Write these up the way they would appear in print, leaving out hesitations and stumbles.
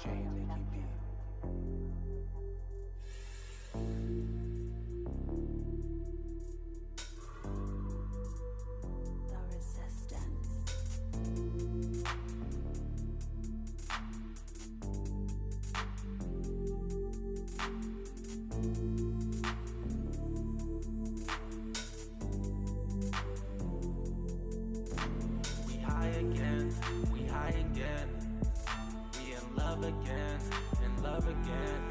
J and Nikki B. The resistance. We high again, we high again. We in love again, in love again.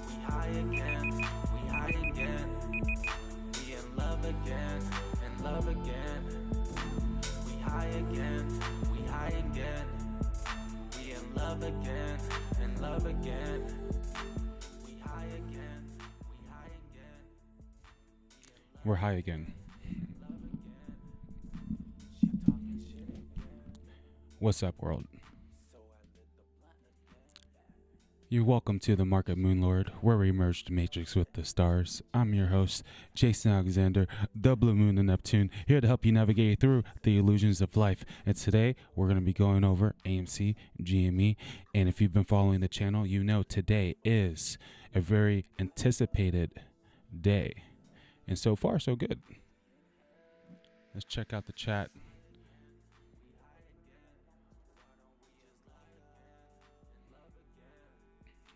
We high again, we high again. We in love again, in love again. We high again, we high again. We in love again, in love again. We high again, we high again. We're high again. What's up, world? You're welcome to the Market Moonlord, where we merge the matrix with the stars. I'm your host, Jason Alexander, the Blue Moon of Neptune, here to help you navigate through the illusions of life. And today, we're going to be going over AMC, GME, and if you've been following the channel, you know today is a very anticipated day. And so far, so good. Let's check out the chat.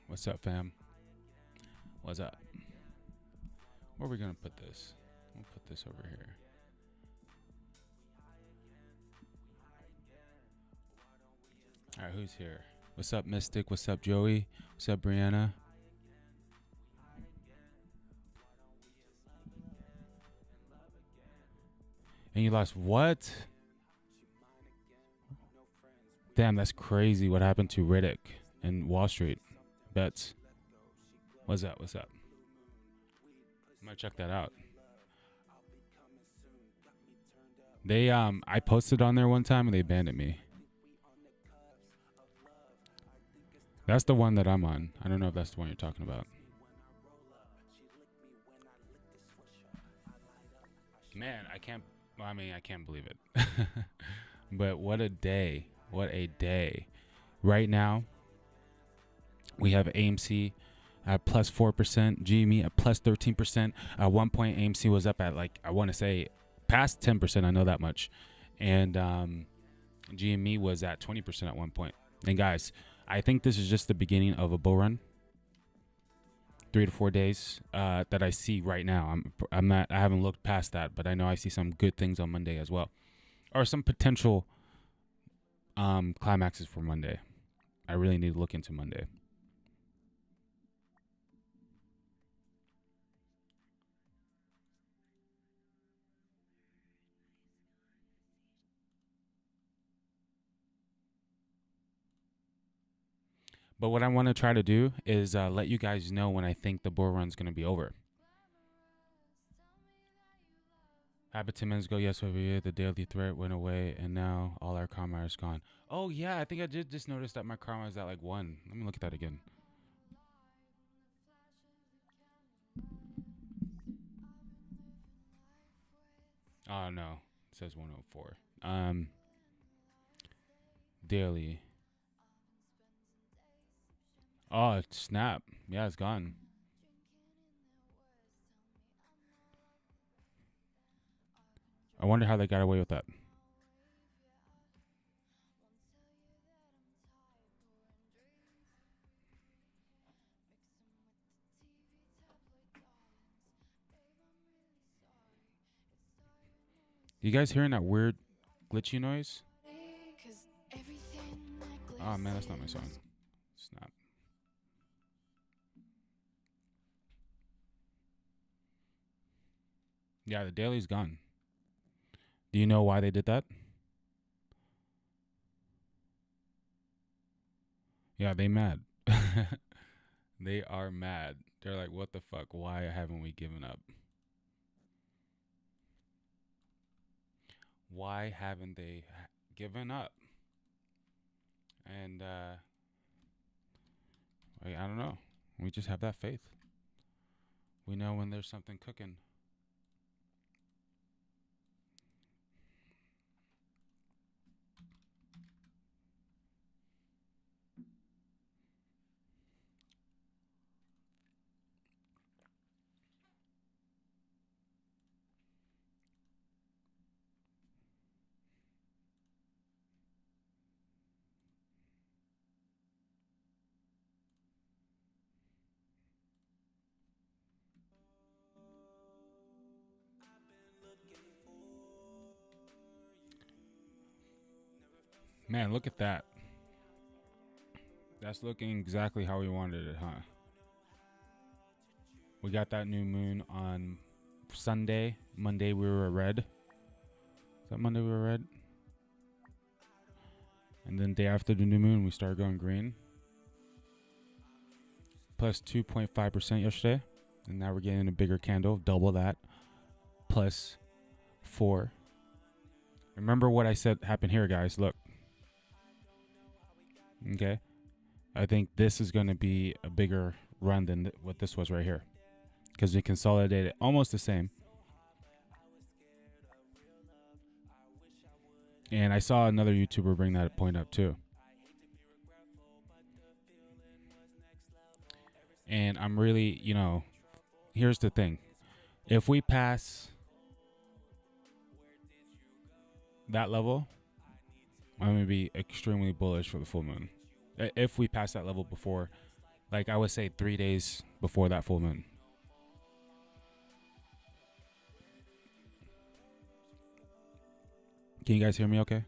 What's up, fam? What's up? Where are we gonna put this? We'll put this over here. All right, who's here? What's up, Mystic? What's up, Joey? What's up, Brianna? And you lost what? Damn, that's crazy. What happened to Riddick and Wall Street bets? What's up? What's up? I'm gonna check that out. They I posted on there one time and they banned me. That's the one that I'm on. I don't know if that's the one you're talking about. Man, I can't believe it. But what a day. What a day. Right now, we have AMC at plus 4%, GME at plus 13%. At one point, AMC was up at I want to say past 10%. I know that much. And GME was at 20% at one point. And guys, I think this is just the beginning of a bull run. 3 to 4 days that I see right now. I haven't looked past that, but I know I see some good things on Monday as well, or some potential climaxes for Monday. I really need to look into Monday. But what I want to try to do is let you guys know when I think the bull run's going to be over. Happened 10 minutes ago, yes, over here, the daily threat went away, and now all our karma is gone. Oh, yeah, I think I did just notice that my karma is at 1. Let me look at that again. Oh, no. It says 104. Daily. Oh, snap. Yeah, it's gone. I wonder how they got away with that. You guys hearing that weird glitchy noise? Oh, man, that's not my song. Snap. Yeah, the daily's gone. Do you know why they did that? Yeah, they mad. They are mad. They're like, what the fuck? Why haven't we given up? Why haven't they given up? And I don't know. We just have that faith. We know when there's something cooking. Man, look at that. That's looking exactly how we wanted it, huh? We got that new moon on Sunday. Monday we were red. Is that Monday we were red? And then day after the new moon, we started going green. Plus 2.5% yesterday. And now we're getting a bigger candle, double that. Plus 4. Remember what I said happened here, guys. Look. Okay. I think this is going to be a bigger run than what this was right here. Because we consolidated almost the same. And I saw another YouTuber bring that point up too. And I'm really, here's the thing. If we pass that level, I'm going to be extremely bullish for the full moon. If we pass that level before, like I would say 3 days before that full moon. Can you guys hear me okay?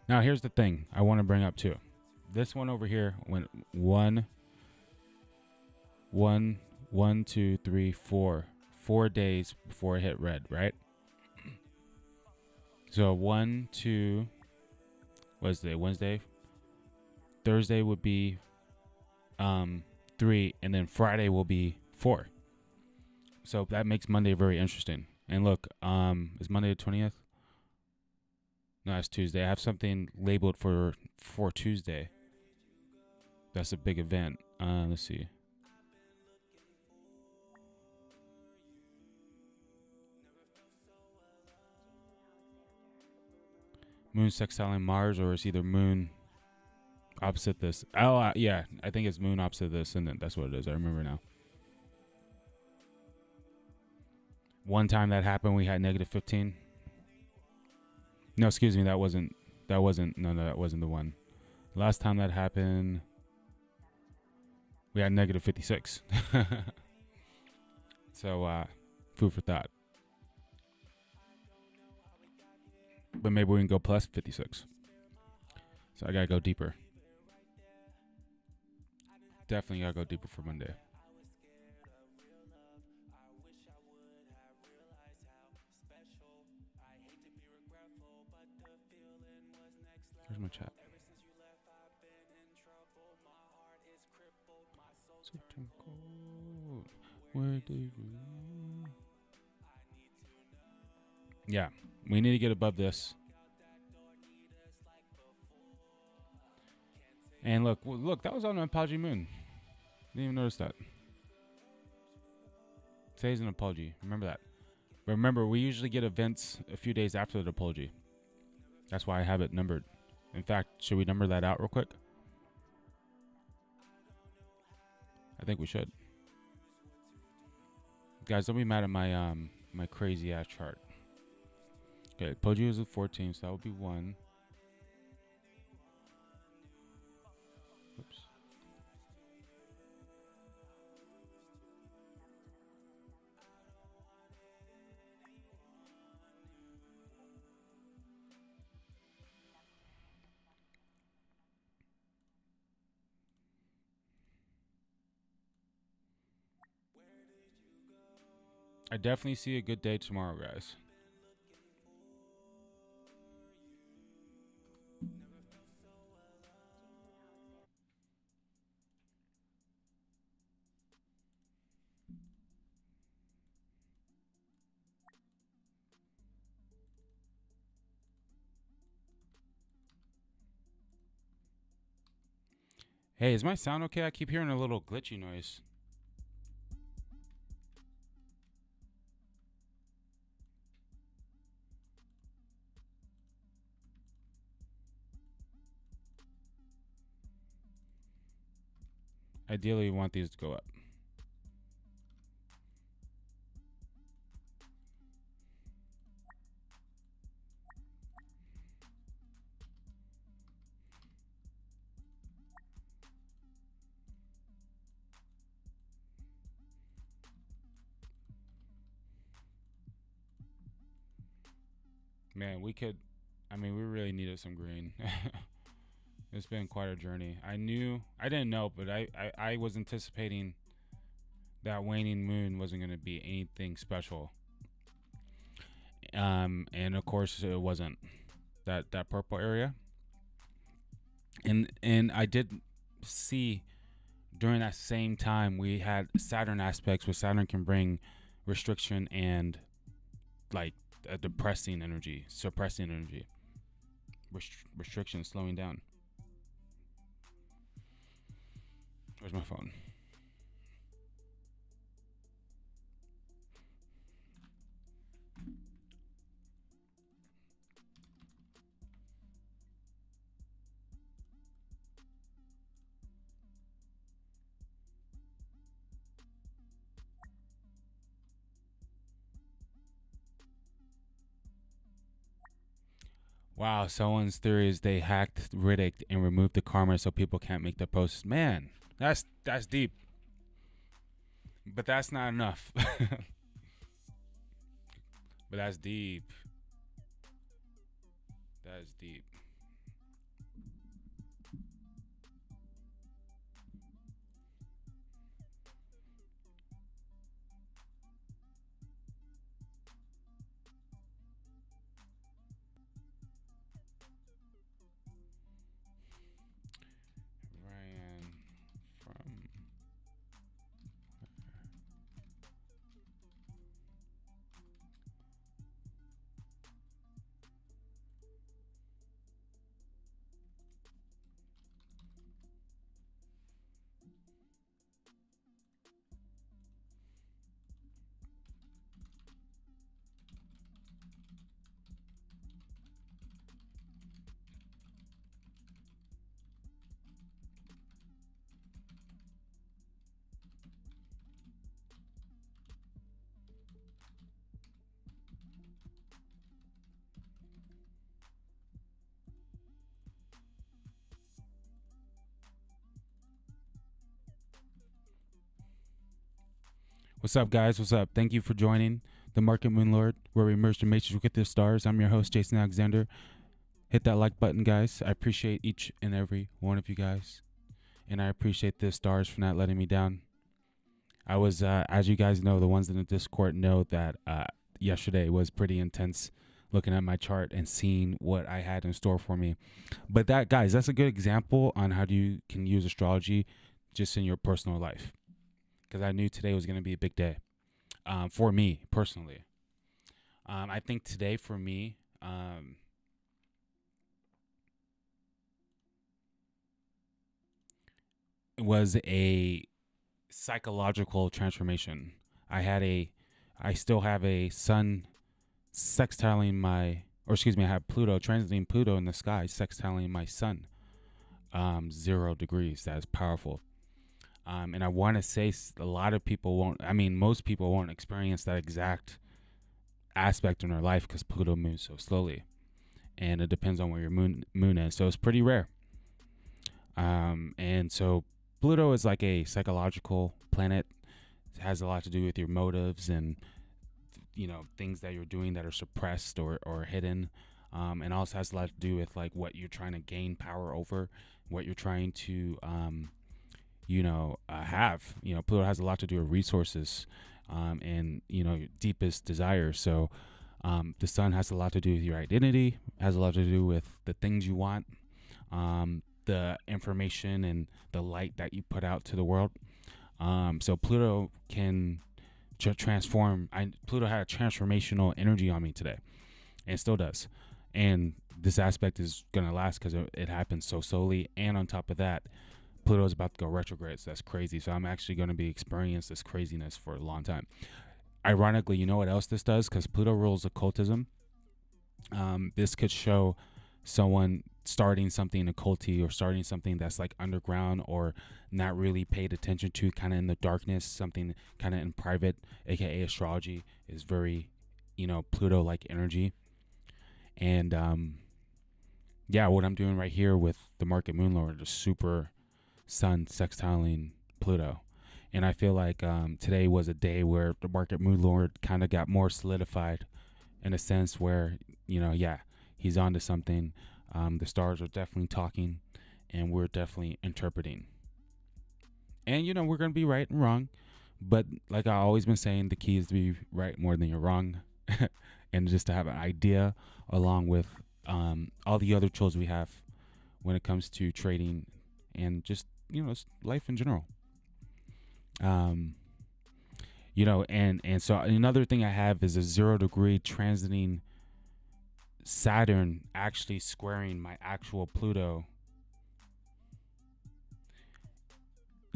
Now, here's the thing I want to bring up too. This one over here went 1, 2, 3, 4. 4 days before it hit red, right? So 1, 2, Wednesday. Thursday would be 3, and then Friday will be 4. So that makes Monday very interesting. And look, is Monday the 20th? No, it's Tuesday. I have something labeled for Tuesday. That's a big event. Let's see. Moon sextiling Mars, or it's either Moon opposite this. Oh, yeah. I think it's Moon opposite the Ascendant. That's what it is. I remember now. One time that happened, we had negative 15. No, excuse me. That wasn't the one. Last time that happened, we had negative 56. So, food for thought. But maybe we can go plus 56. So I gotta go deeper. Definitely gotta go deeper for Monday. Here's my chat. Where did you? Yeah, we need to get above this. And look, that was on an apology moon. Didn't even notice that. Today's an apology. Remember that. But remember, we usually get events a few days after the apology. That's why I have it numbered. In fact, should we number that out real quick? I think we should. Guys, don't be mad at my my crazy ass chart. Okay, apology is a 14, so that would be 1. Oops. I definitely see a good day tomorrow, guys. Hey, is my sound okay? I keep hearing a little glitchy noise. Ideally, we want these to go up. Man, we could. I mean, we really needed some green. It's been quite a journey. I didn't know, but I was anticipating that waning moon wasn't going to be anything special. And of course it wasn't. That purple area. And I did see during that same time we had Saturn aspects, where Saturn can bring restriction and like a depressing energy, suppressing energy, restriction, slowing down. Where's my phone? Wow, someone's theory is they hacked Riddick and removed the karma so people can't make their posts. Man, that's deep. But that's not enough. But that's deep. That's deep. Ryan from What's up, guys? What's up? Thank you for joining the Market Moon Lord, where we merge the matrix with the stars. I'm your host, Jason Alexander. Hit that like button, guys. I appreciate each and every one of you guys, and I appreciate the stars for not letting me down. I was, as you guys know, the ones in the Discord know that yesterday was pretty intense, looking at my chart and seeing what I had in store for me. But that, guys, that's a good example on how you can use astrology just in your personal life. Because I knew today was going to be a big day for me personally. I think today for me, it was a psychological transformation. I still have a sun sextiling I have Pluto, transiting Pluto in the sky, sextiling my sun, 0 degrees. That is powerful. And I want to say a lot of people most people won't experience that exact aspect in their life because Pluto moves so slowly. And it depends on where your moon is. So it's pretty rare. And so Pluto is like a psychological planet. It has a lot to do with your motives and, things that you're doing that are suppressed or hidden. And also has a lot to do with like what you're trying to gain power over, what you're trying to, have. Pluto has a lot to do with resources and, your deepest desires. So the sun has a lot to do with your identity, has a lot to do with the things you want, the information and the light that you put out to the world. So Pluto can transform. Pluto had a transformational energy on me today, and it still does. And this aspect is going to last because it happens so slowly. And on top of that, Pluto is about to go retrograde, so that's crazy. So I'm actually going to be experiencing this craziness for a long time. Ironically, you know what else this does? Because Pluto rules occultism. This could show someone starting something occulty or starting something that's like underground or not really paid attention to, kind of in the darkness, something kind of in private, aka astrology is very, Pluto-like energy. And what I'm doing right here with the Market Moon Lord is super sun sextiling Pluto. And I feel like today was a day where the Market Moon Lord kind of got more solidified in a sense where, yeah, he's onto something. The stars are definitely talking, and we're definitely interpreting. And, we're going to be right and wrong. But like I've always been saying, the key is to be right more than you're wrong. And just to have an idea along with all the other tools we have when it comes to trading and just, life in general. And so another thing I have is a 0 degree transiting Saturn actually squaring my actual Pluto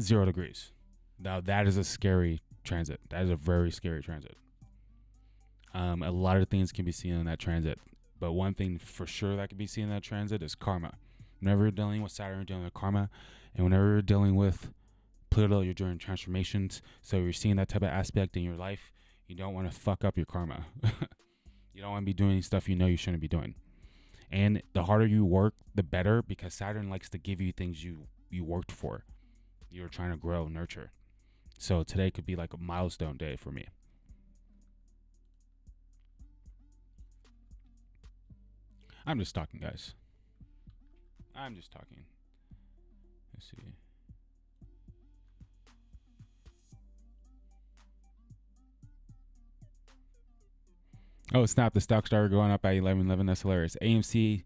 0 degrees. Now that is a scary transit. That is a very scary transit. A lot of things can be seen in that transit, but one thing for sure that can be seen in that transit is karma. Whenever you're dealing with Saturn, you're dealing with karma, and whenever you're dealing with Pluto, you're doing transformations. So you're seeing that type of aspect in your life. You don't want to fuck up your karma. You don't want to be doing stuff you shouldn't be doing. And the harder you work, the better, because Saturn likes to give you things you worked for. You're trying to grow, nurture. So today could be like a milestone day for me. I'm just talking, guys. I'm just talking. Let's see. Oh, snap. The stock started going up at 11:11. That's hilarious. AMC,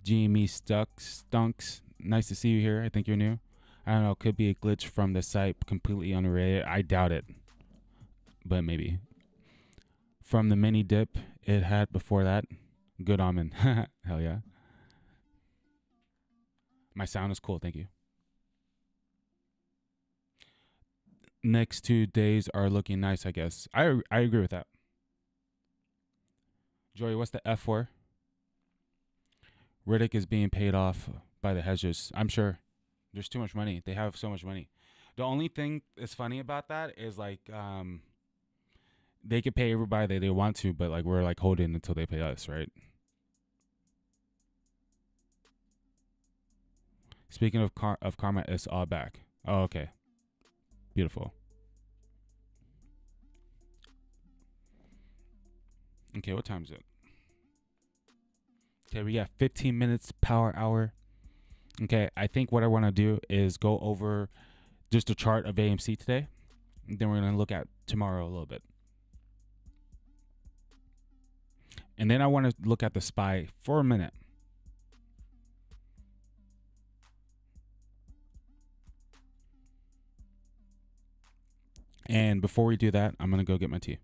GME stunks. Nice to see you here. I think you're new. I don't know. Could be a glitch from the site. Completely unrelated. I doubt it. But maybe. From the mini dip it had before that. Good omen. Hell yeah. My sound is cool. Thank you. Next 2 days are looking nice, I guess. I agree with that. Joey, what's the F for? Riddick is being paid off by the hedges. I'm sure. There's too much money. They have so much money. The only thing that's funny about that is like they could pay everybody they want to, but like we're like holding until they pay us, right? Speaking of karma, it's all back. Oh, okay. Beautiful. Okay, what time is it? Okay, we got 15 minutes power hour. Okay, I think what I want to do is go over just a chart of AMC today. And then we're going to look at tomorrow a little bit. And then I want to look at the SPY for a minute. And before we do that, I'm going to go get my tea.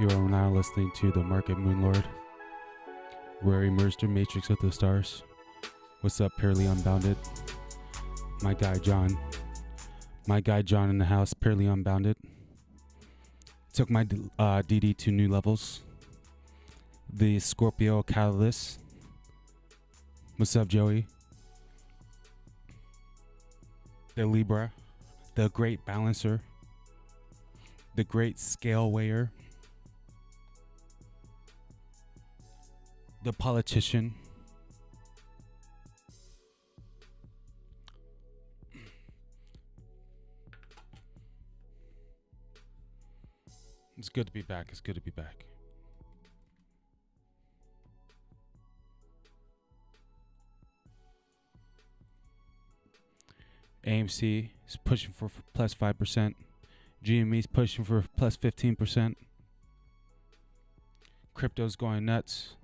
You are now listening to the Market Moon Lord. We're immersed in Matrix of the Stars. What's up, Purely Unbounded? My guy John in the house, Purely Unbounded. Took my DD to new levels. The Scorpio Catalyst. What's up, Joey? The Libra. The Great Balancer. The Great Scale Weigher. The Politician. It's good to be back. It's good to be back. AMC is pushing for plus 5%. GME is pushing for plus 15%. Crypto's going nuts.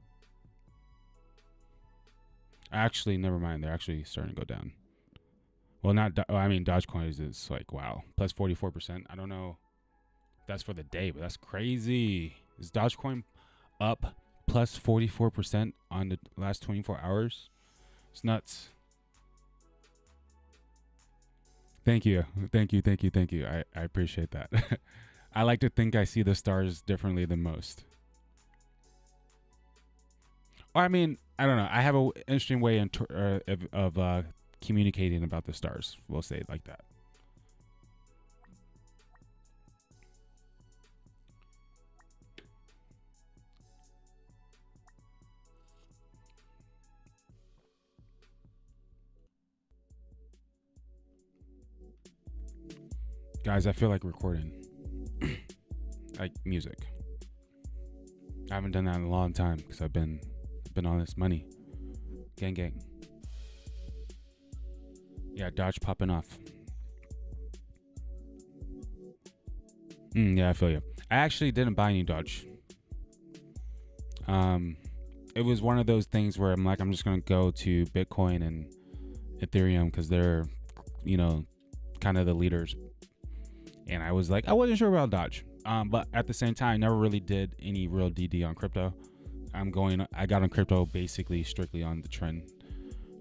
Actually, never mind. They're actually starting to go down. Well, Dogecoin is like, wow, plus 44%. I don't know if that's for the day, but that's crazy. Is Dogecoin up plus 44% on the last 24 hours? It's nuts. Thank you. I appreciate that. I like to think I see the stars differently than most. I mean, I don't know. I have an interesting way of communicating about the stars. We'll say it like that. Guys, I feel like recording. Like music. I haven't done that in a long time because I've been on this money. Gang. Yeah, Dodge popping off. Yeah, I feel you. I actually didn't buy any Dodge. It was one of those things where I'm just gonna go to Bitcoin and Ethereum because they're, kind of the leaders. And I was like, I wasn't sure about Dodge. But at the same time, I never really did any real DD on crypto. I got on crypto basically strictly on the trend.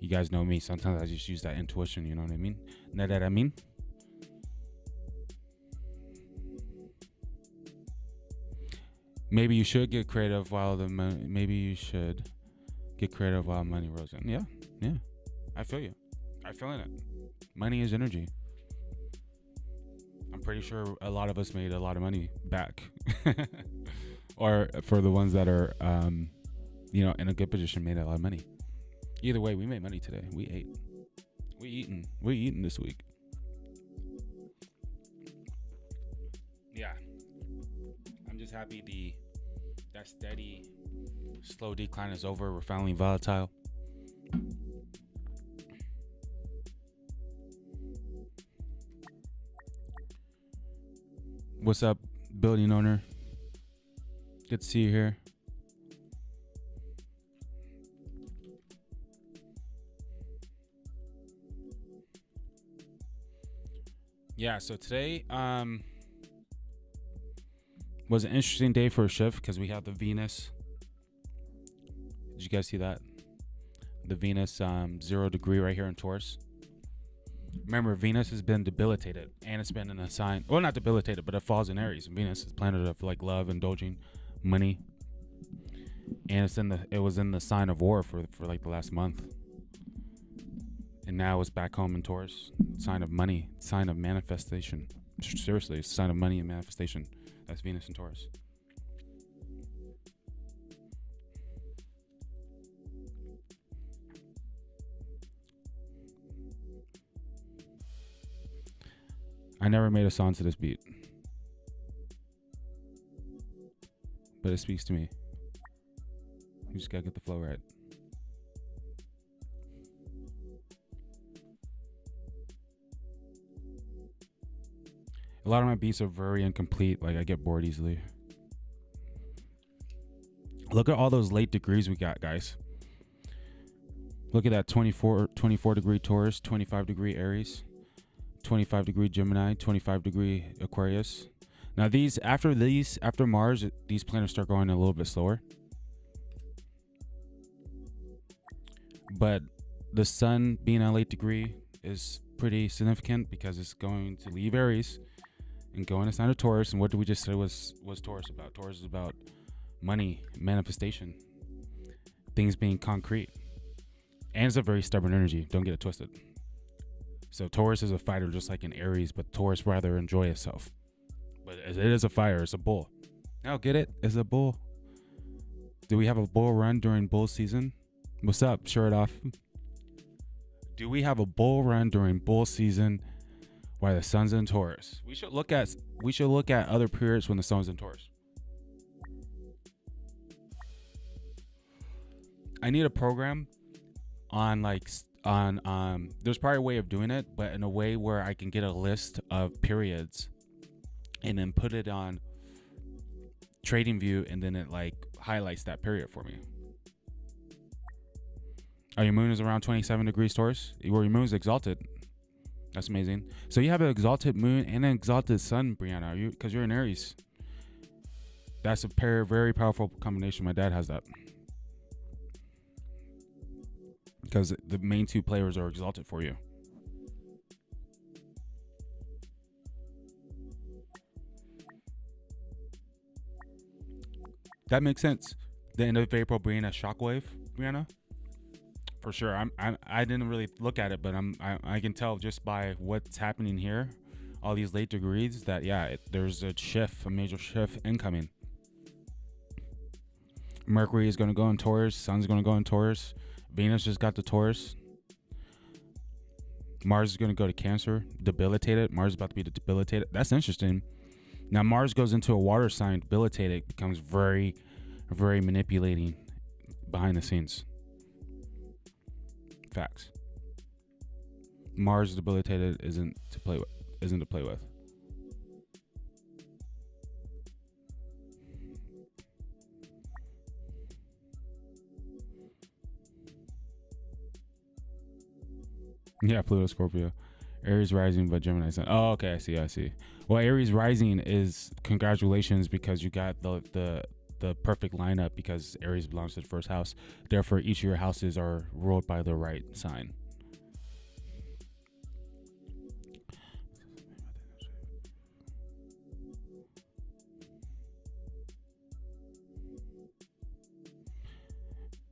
You guys know me. Sometimes I just use that intuition, you know what I mean? Know that I mean? Maybe you should get creative while money rolls in. Yeah. I feel you. I'm feeling it. Money is energy. I'm pretty sure a lot of us made a lot of money back. Or for the ones that are, in a good position, made a lot of money. Either way, we made money today. We ate. We eating this week. Yeah. I'm just happy that steady, slow decline is over. We're finally volatile. What's up, building owner? Good to see you here. Yeah, so today was an interesting day for a shift because we have the Venus. Did you guys see that? The Venus 0 degree right here in Taurus. Remember, Venus has been debilitated, and it's been in a sign. Well, not debilitated, but it falls in Aries. Venus is planet of like love, indulging, money, and it was in the sign of war for like the last month, and now it's back home in Taurus. Sign of money, sign of manifestation. Seriously, it's a sign of money and manifestation. That's Venus in Taurus. I never made a song to this beat, but it speaks to me. You just gotta get the flow right. A lot of my beats are very incomplete. Like, I get bored easily. Look at all those late degrees we got, guys. Look at that 24 degree Taurus, 25 degree Aries, 25 degree Gemini, 25 degree Aquarius, Now after Mars, these planets start going a little bit slower. But the sun being a late degree is pretty significant because it's going to leave Aries and go into sign of Taurus. And what did we just say was Taurus about? Taurus is about money, manifestation, things being concrete. And it's a very stubborn energy. Don't get it twisted. So Taurus is a fighter just like in Aries, but Taurus rather enjoy itself. But it is a fire. It's a bull. Now get it? It's a bull. Do we have a bull run during bull season? What's up? Shirt off. Do we have a bull run during bull season while the sun's in Taurus? We should look at other periods when the sun's in Taurus. I need a program on there's probably a way of doing it, but in a way where I can get a list of periods and then put it on TradingView, and then it like highlights that period for me. Oh, your moon is around 27 degrees Taurus. Your moon is exalted. That's amazing. So you have an exalted moon and an exalted sun, Brianna. Because you're in Aries. That's a very powerful combination. My dad has that. Because the main two players are exalted for you. That makes sense. The end of April being a shockwave, Brianna. For sure. I didn't really look at it, but I can tell just by what's happening here, all these late degrees, that there's a major shift incoming. Mercury is going to go in Taurus. Sun's going to go in Taurus. Venus just got to Taurus. Mars is going to go to Cancer, debilitated. Mars is about to be debilitated. That's interesting. Now Mars goes into a water sign, debilitated, becomes very, very manipulating behind the scenes. Facts. Mars debilitated isn't to play with. Yeah, Pluto, Scorpio, Aries rising, but Gemini sun. Oh, okay, I see. Well, Aries rising is congratulations because you got the perfect lineup because Aries belongs to the first house. Therefore, each of your houses are ruled by the right sign.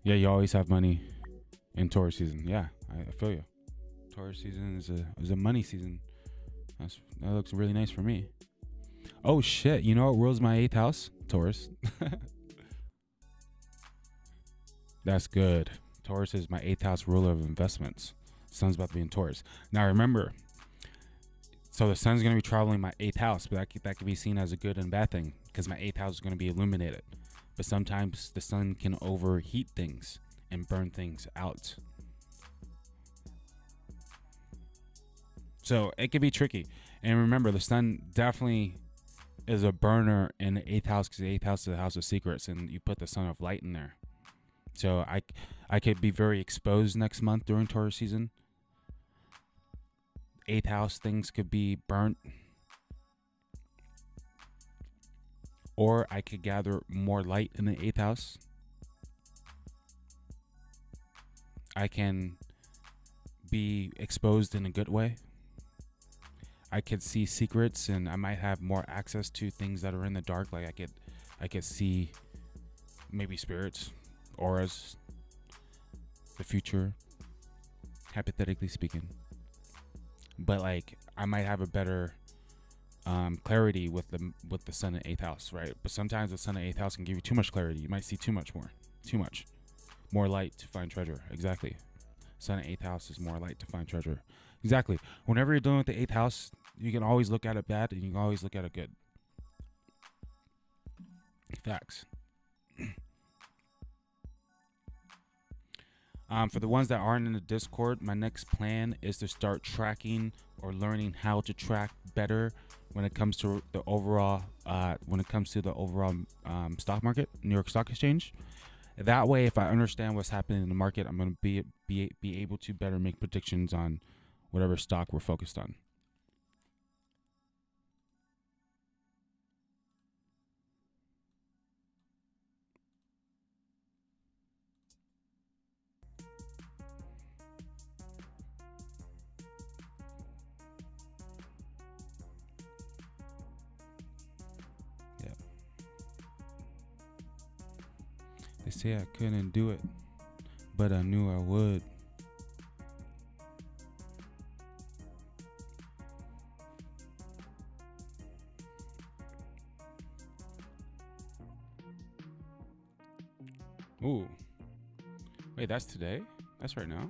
Yeah, you always have money in Taurus season. Yeah, I feel you. Taurus season is a money season. That looks really nice for me. Oh shit! You know what rules my 8th house? Taurus. That's good. Taurus is my 8th house ruler of investments. Sun's about to be in Taurus. Now remember, so the sun's going to be traveling my 8th house, but that could be seen as a good and bad thing because my 8th house is going to be illuminated. But sometimes the sun can overheat things and burn things out. So it could be tricky. And remember, the sun definitely is a burner in the 8th house because the 8th house is the house of secrets, and you put the sun of light in there. So I could be very exposed next month during Taurus season. 8th house things could be burnt. Or I could gather more light in the 8th house. I can be exposed in a good way. I could see secrets, and I might have more access to things that are in the dark. Like I could see maybe spirits, auras, the future, hypothetically speaking. But like I might have a better clarity with the sun in 8th house, right? But sometimes the sun in 8th house can give you too much clarity. You might see too much more light to find treasure. Exactly. Sun in 8th house is more light to find treasure. Exactly. Whenever you're dealing with the 8th house, you can always look at it bad and you can always look at it good. Facts. For the ones that aren't in the Discord, my next plan is to start tracking or learning how to track better when it comes to the overall stock market, New York Stock Exchange. That way, if I understand what's happening in the market, I'm going to be able to better make predictions on whatever stock we're focused on. They say I couldn't do it, but I knew I would. Ooh. Wait, that's today? That's right now?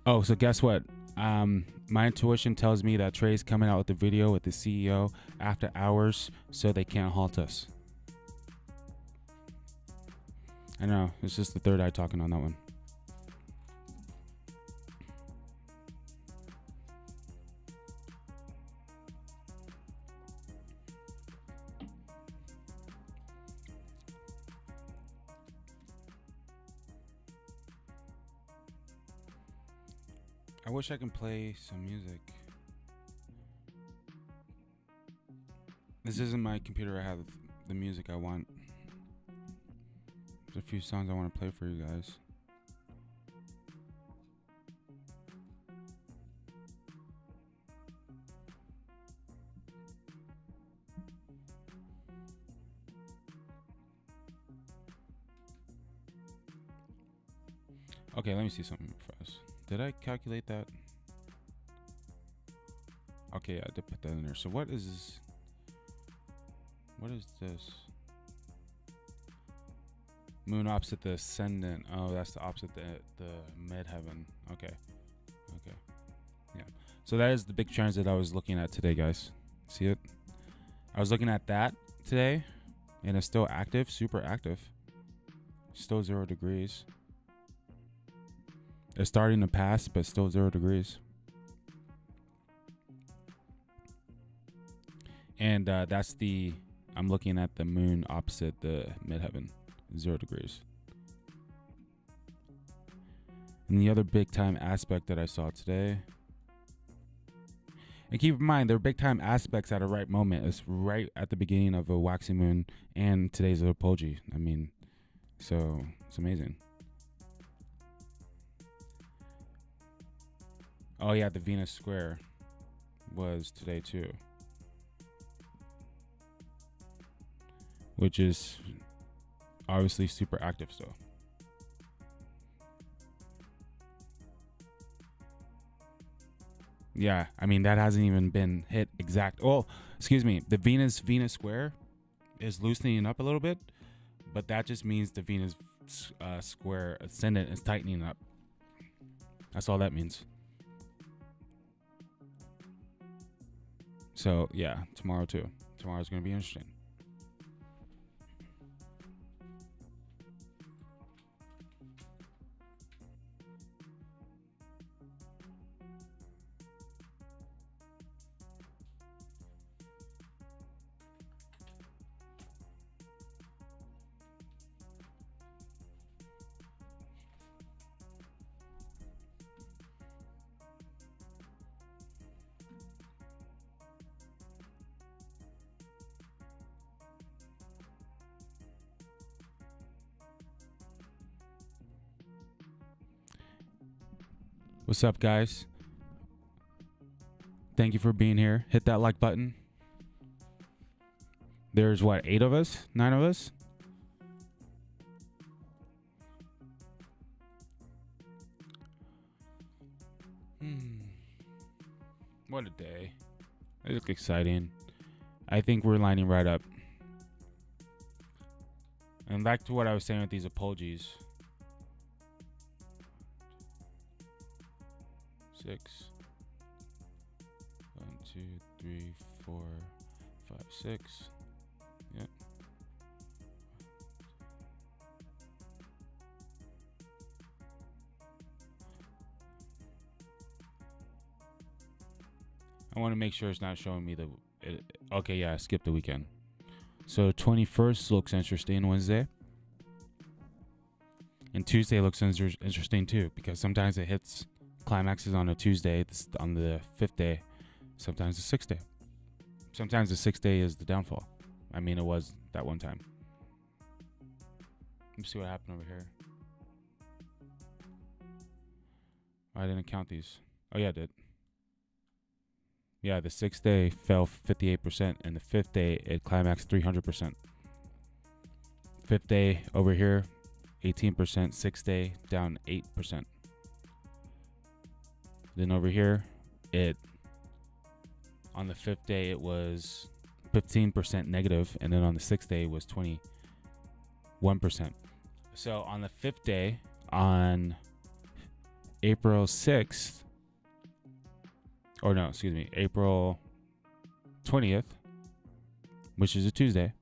Oh, so guess what? My intuition tells me that Trey's coming out with the video with the CEO after hours, so they can't halt us. I know, it's just the third eye talking on that one. I wish I can play some music. This isn't my computer. I have the music I want. There's a few songs I want to play for you guys. Okay, let me see something first. Did I calculate that? Okay, yeah, I did put that in there. So what is this? What is this? Moon opposite the ascendant. Oh, that's the opposite the midheaven. Okay. Okay. Yeah. So that is the big transit I was looking at today, guys. See it? I was looking at that today, and it's still active, super active. Still 0 degrees. It's starting to pass, but still 0 degrees. And that's I'm looking at the moon opposite the midheaven, 0 degrees. And the other big time aspect that I saw today, and keep in mind, they're big time aspects at a right moment. It's right at the beginning of a waxing moon and today's apogee. I mean, so it's amazing. Oh yeah, the Venus square was today too, which is obviously super active still. Yeah, I mean that hasn't even been hit exact. Oh, excuse me. The Venus square is loosening up a little bit, but that just means the Venus square ascendant is tightening up. That's all that means. So yeah, tomorrow too. Tomorrow's gonna be interesting. What's up, guys? Thank you for being here. Hit that like button. There's what, 8 of us? 9 of us? What a day. It's exciting. I think we're lining right up. And back to what I was saying with these apologies. 6. 1, 2, 3, 4, 5, 6. Yep. I want to make sure it's not showing me okay, yeah, I skipped the weekend. So 21st looks interesting, Wednesday. And Tuesday looks interesting too, because sometimes it hits climaxes on a Tuesday, on the 5th day, sometimes the 6th day. Sometimes the 6th day is the downfall. I mean, it was that one time. Let me see what happened over here. I didn't count these. Oh yeah, I did. Yeah, the 6th day fell 58%, and the 5th day it climaxed 300%. 5th day over here, 18%. 6th day down 8%. Then over here, on the 5th day it was 15% negative, and then on the 6th day it was 21%. So on the 5th day, on April 6th, April 20th, which is a Tuesday.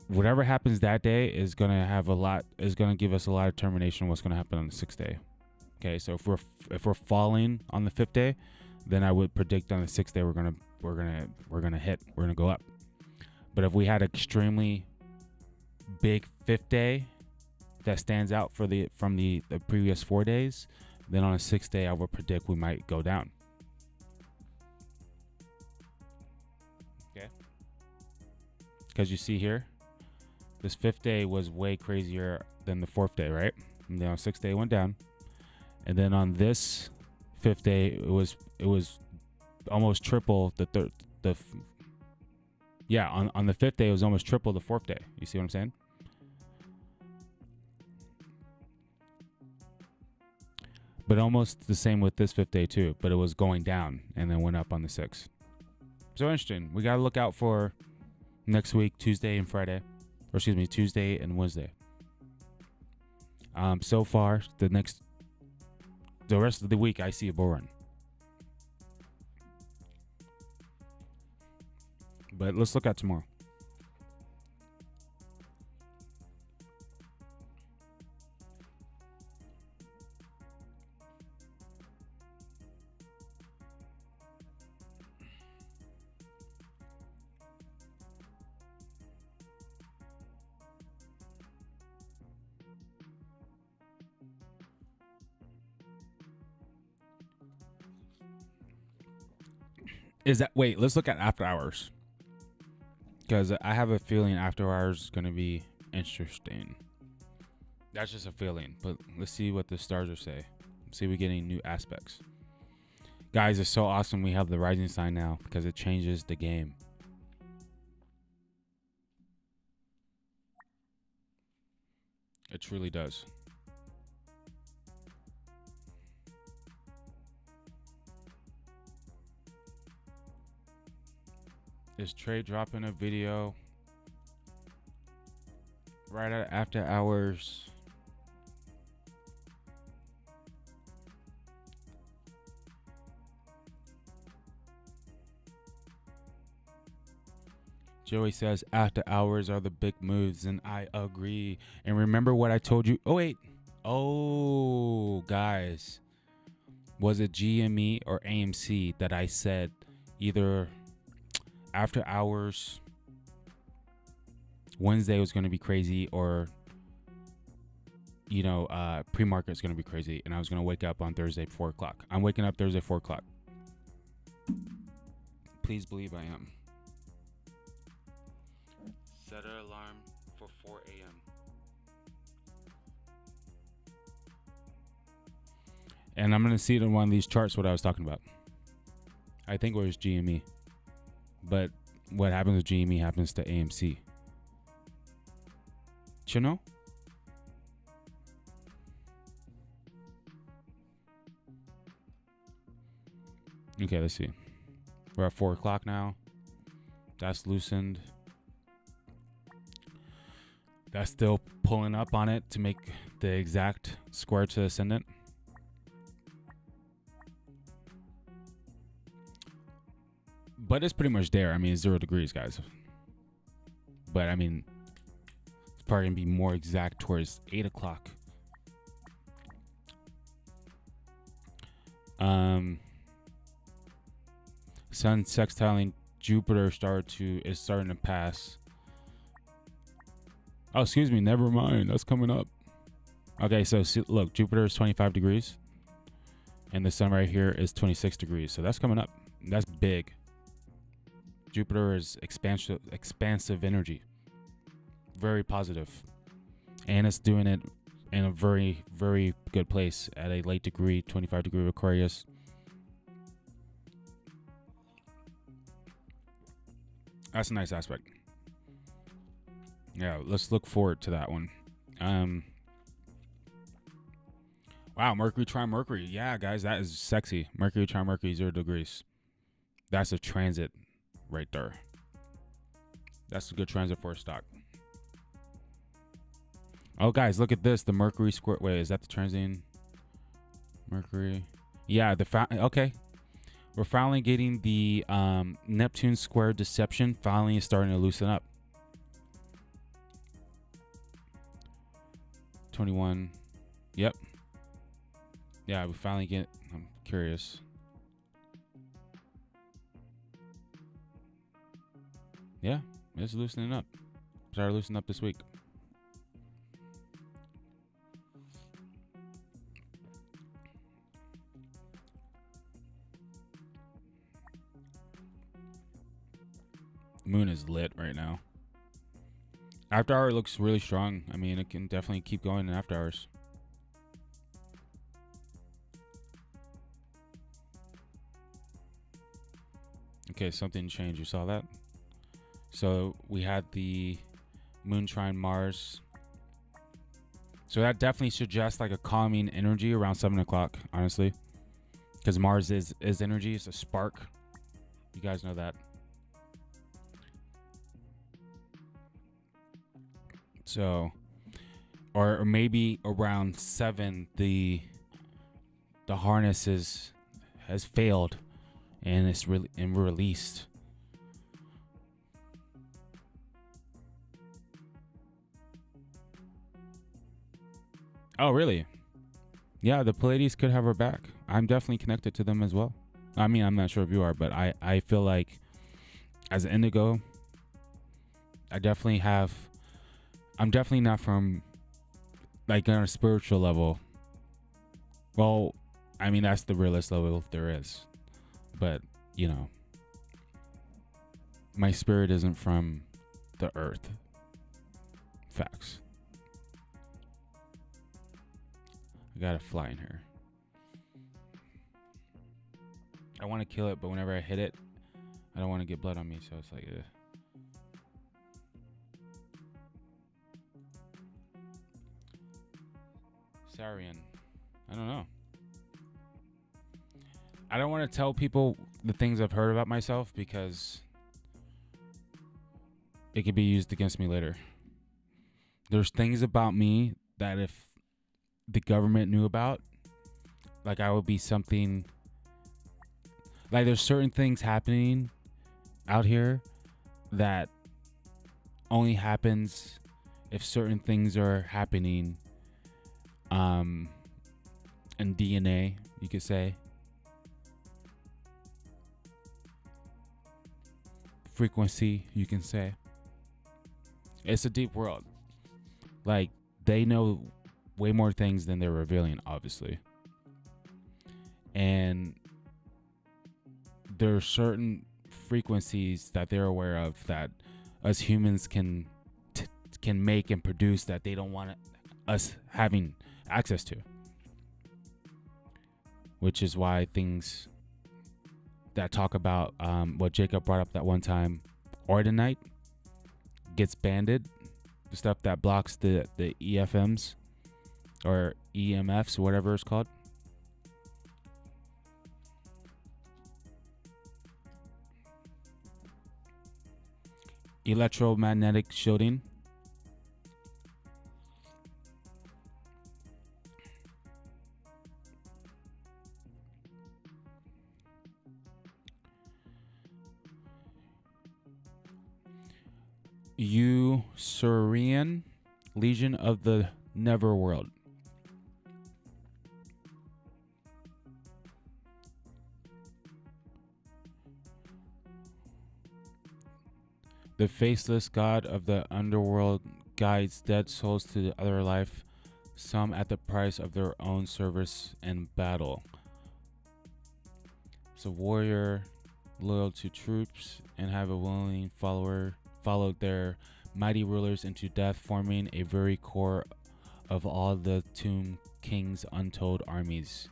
Whatever happens that day is gonna give us a lot of determination of what's gonna happen on the 6th day. Okay, so if we're falling on the 5th day, then I would predict on the 6th day we're gonna go up. But if we had an extremely big 5th day that stands out from the previous 4 days, then on the 6th day I would predict we might go down. Okay, because you see here, this 5th day was way crazier than the 4th day, right? And then on 6th day it went down, and then on this 5th day it was almost triple the third. On the 5th day it was almost triple the 4th day. You see what I'm saying? But almost the same with this 5th day too. But it was going down and then went up on the 6th. So interesting. We gotta look out for next week, Tuesday and Friday, Tuesday and Wednesday. So far, the rest of the week, I see a bull run. But let's look at tomorrow. Let's look at after hours. Because I have a feeling after hours is going to be interesting. That's just a feeling. But let's see what the stars will say. Let's see if we get any new aspects. Guys, it's so awesome we have the rising sign now because it changes the game. It truly does. Is Trey dropping a video right after hours? Joey says after hours are the big moves, and I agree. And remember what I told you? Guys, was it GME or AMC that I said either after hours Wednesday was going to be crazy, or pre-market is going to be crazy, and I was going to wake up on Thursday 4 o'clock. I'm waking up Thursday 4 o'clock. Please believe I am. Set an alarm for 4 a.m. And I'm going to see it in one of these charts what I was talking about. I think it was GME. But what happens with GME happens to AMC. You know? Okay, let's see. We're at 4 o'clock now. That's loosened. That's still pulling up on it to make the exact square to ascendant. But it's pretty much there. I mean, it's 0 degrees, guys. But I mean, it's probably gonna be more exact towards 8 o'clock. Sun sextiling Jupiter is starting to pass. Oh, excuse me. Never mind. That's coming up. Okay, so look, Jupiter is 25 degrees, and the sun right here is 26 degrees. So that's coming up. That's big. Jupiter is expansive energy. Very positive. And it's doing it in a very, very good place at a late degree, 25-degree Aquarius. That's a nice aspect. Yeah, let's look forward to that one. Wow, Mercury trine Mercury. Yeah, guys, that is sexy. Mercury trine Mercury, 0 degrees. That's a transit right there. That's a good transit for a stock. Oh, guys, look at this. The Mercury square. Wait, is that the transiting? Mercury. Yeah, okay. We're finally getting the Neptune square deception. Finally is starting to loosen up. 21. Yep. Yeah, we finally get. I'm curious. Yeah, it's loosening up. Started loosening up this week. Moon is lit right now. After hour looks really strong. I mean, it can definitely keep going in after hours. Okay, something changed. You saw that? So we had the Moon trine Mars. So that definitely suggests like a calming energy around 7 o'clock, honestly. Because Mars is energy. It's a spark. You guys know that. So, or maybe around 7, the harness has failed, and it's really released. Oh, really? Yeah, the Pleiades could have our back. I'm definitely connected to them as well. I mean, I'm not sure if you are, but I feel like as an indigo, I'm definitely not from like on a spiritual level. Well, I mean, that's the realest level there is. But, you know, my spirit isn't from the earth. Facts. I gotta fly in here. I want to kill it, but whenever I hit it, I don't want to get blood on me, so it's like, ugh. Sarian. I don't know. I don't want to tell people the things I've heard about myself because it could be used against me later. There's things about me that if the government knew about, like I would be something, like there's certain things happening out here that only happens if certain things are happening in DNA, you could say. Frequency, you can say. It's a deep world. Like, they know way more things than they're revealing, obviously. And there are certain frequencies that they're aware of that us humans can make and produce that they don't want us having access to. Which is why things that talk about what Jacob brought up that one time, Ordinite, gets banded. The stuff that blocks the EFMs or EMFs, whatever it's called. Electromagnetic shielding. Usurian Legion of the Neverworld. The faceless god of the underworld guides dead souls to the other life, some at the price of their own service and battle. It's a warrior loyal to troops and have a willing follower followed their mighty rulers into death, forming a very core of all the tomb king's untold armies.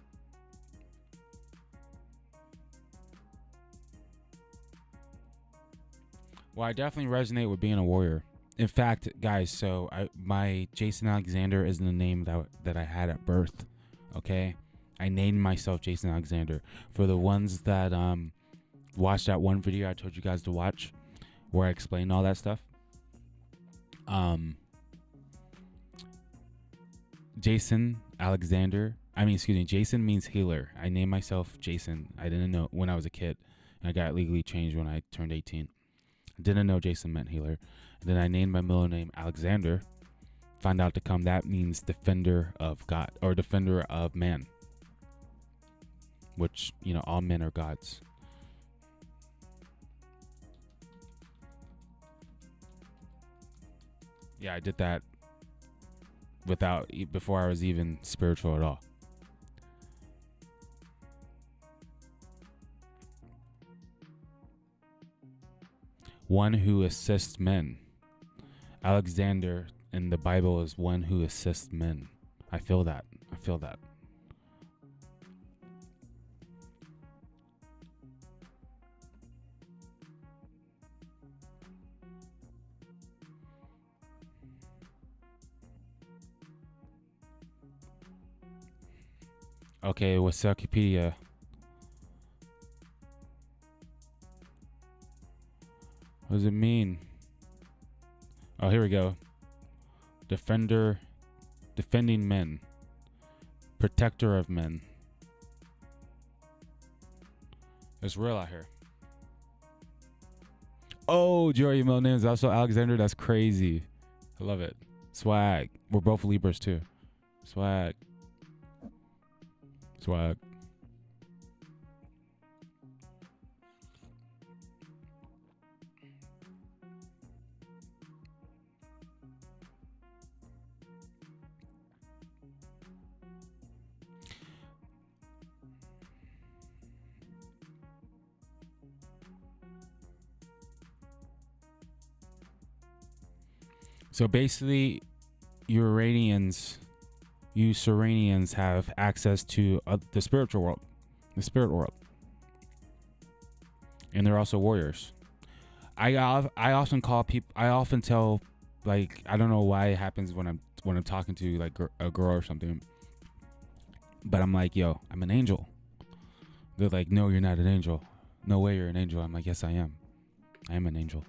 Well, I definitely resonate with being a warrior. In fact, guys, so my Jason Alexander isn't the name that I had at birth. Okay, I named myself Jason Alexander. For the ones that watched that one video I told you guys to watch, where I explained all that stuff. Jason Alexander. Jason means healer. I named myself Jason. I didn't know when I was a kid. I got legally changed when I turned 18. I didn't know Jason meant healer. And then I named my middle name Alexander. Found out to come that means defender of God or defender of man. Which, all men are gods. Yeah, I did that before I was even spiritual at all. One who assists men. Alexander in the Bible is one who assists men. I feel that. Okay, what's Wikipedia? What does it mean? Oh, here we go. Defending men. Protector of men. It's real out here. Oh, Joey, middle name is also Alexander. That's crazy. I love it. Swag. We're both Libras too. Swag. So basically, you Serenians have access to the spiritual world, the spirit world, and they're also warriors. I often tell, like, I don't know why it happens when I'm talking to like a girl or something, but I'm like, yo, I'm an angel. They're like, no, you're not an angel. No way, you're an angel. I'm like, yes, I am. I am an angel.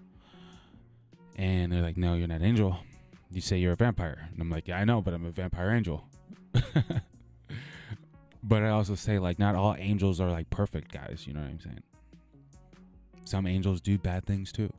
And they're like, no, you're not an angel. You say you're a vampire. And I'm like, yeah, I know, but I'm a vampire angel. But I also say, like, not all angels are like perfect guys. You know what I'm saying? Some angels do bad things too.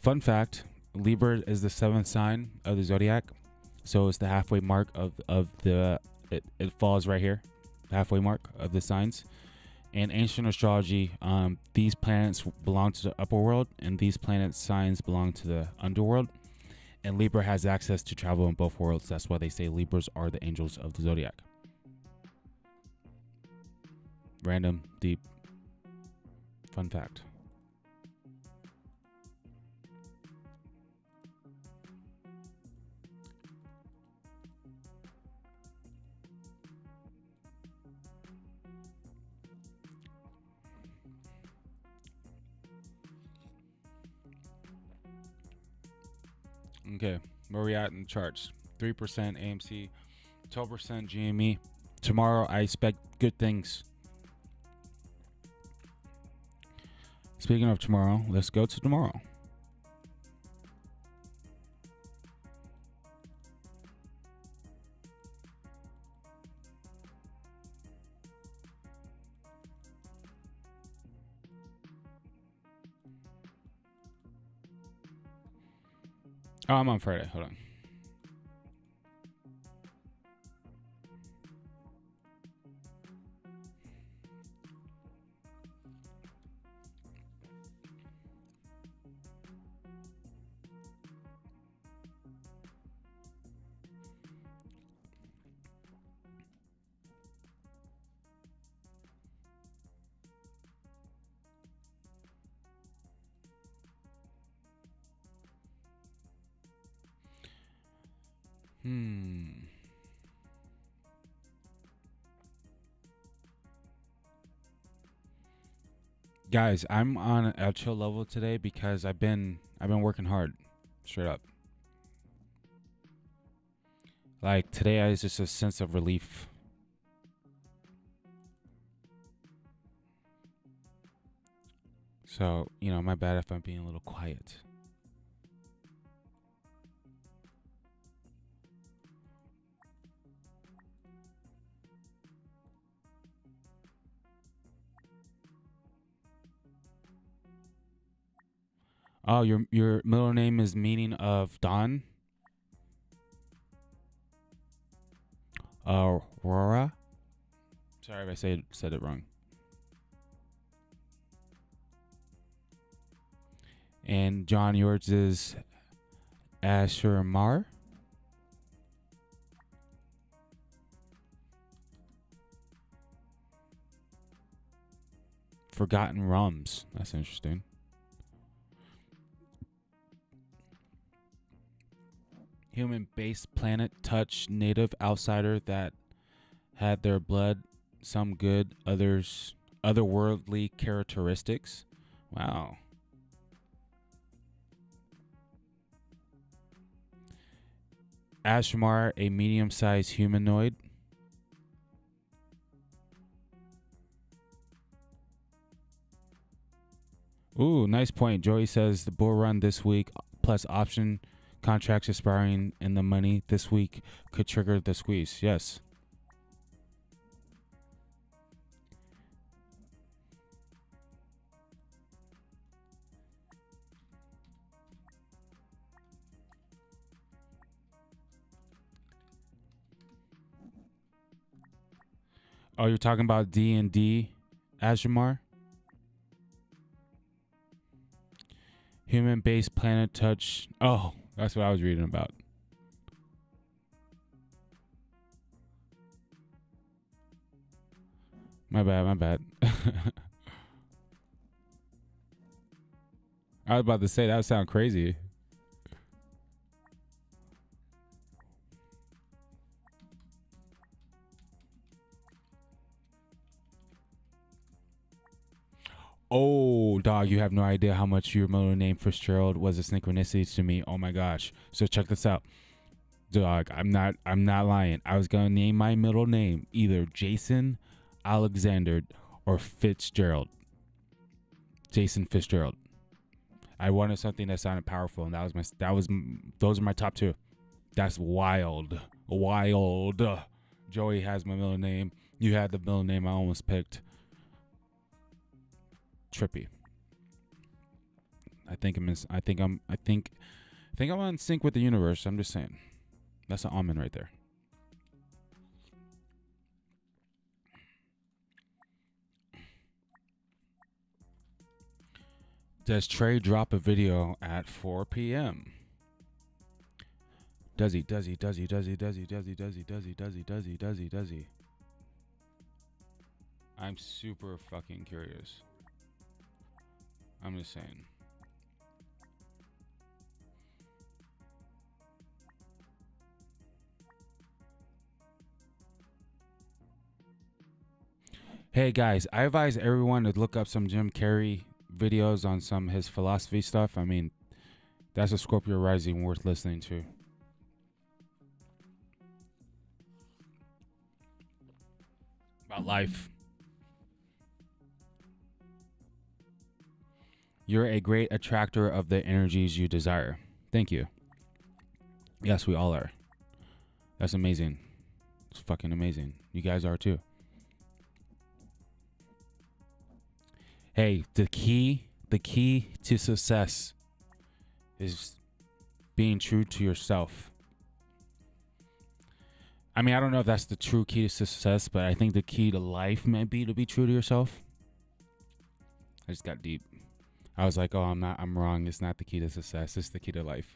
Fun fact, Libra is the 7th sign of the zodiac. So it's the halfway mark of the, it falls right here, the halfway mark of the signs. In ancient astrology, these planets belong to the upper world, and these planet signs belong to the underworld. And Libra has access to travel in both worlds. That's why they say Libras are the angels of the zodiac. Random, deep, fun fact. Okay, where we at in the charts? 3% AMC, 12% GME. Tomorrow, I expect good things. Speaking of tomorrow, let's go to tomorrow. Oh, I'm on Friday. Hold on. Guys, I'm on a chill level today because I've been working hard, straight up. Like today, it's just a sense of relief. So, my bad if I'm being a little quiet. Oh, your middle name is meaning of dawn? Aurora? Sorry if I said it wrong. And John, yours is Asher. Forgotten Rums. That's interesting. Human-based planet touch native outsider that had their blood, some good, others otherworldly characteristics. Wow. Ashmar, a medium-sized humanoid. Ooh, nice point. Joey says the bull run this week plus option contracts expiring and the money this week could trigger the squeeze. Yes. Oh, you're talking about D&D, Ashmar? Human-based planet touch. Oh, that's what I was reading about. My bad. I was about to say that would sound crazy. Oh, dog, you have no idea how much your middle name Fitzgerald was a synchronicity to me. Oh my gosh. So check this out. Dog, I'm not lying. I was gonna name my middle name either Jason Alexander or Fitzgerald. Jason Fitzgerald. I wanted something that sounded powerful, and those are my top two. That's wild. Joey has my middle name. You had the middle name I almost picked. Trippy. I think I'm on sync with the universe. I'm just saying. That's an almond right there. Does Trey drop a video at 4 p.m.? Does he? I'm super fucking curious. I'm just saying. Hey guys, I advise everyone to look up some Jim Carrey videos on some his philosophy stuff. I mean, that's a Scorpio rising worth listening to. About life. You're a great attractor of the energies you desire. Thank you. Yes, we all are. That's amazing. It's fucking amazing. You guys are too. Hey, the key to success is being true to yourself. I mean, I don't know if that's the true key to success, but I think the key to life might be to be true to yourself. I just got deep. I was like, oh, I'm wrong. It's not the key to success. It's the key to life.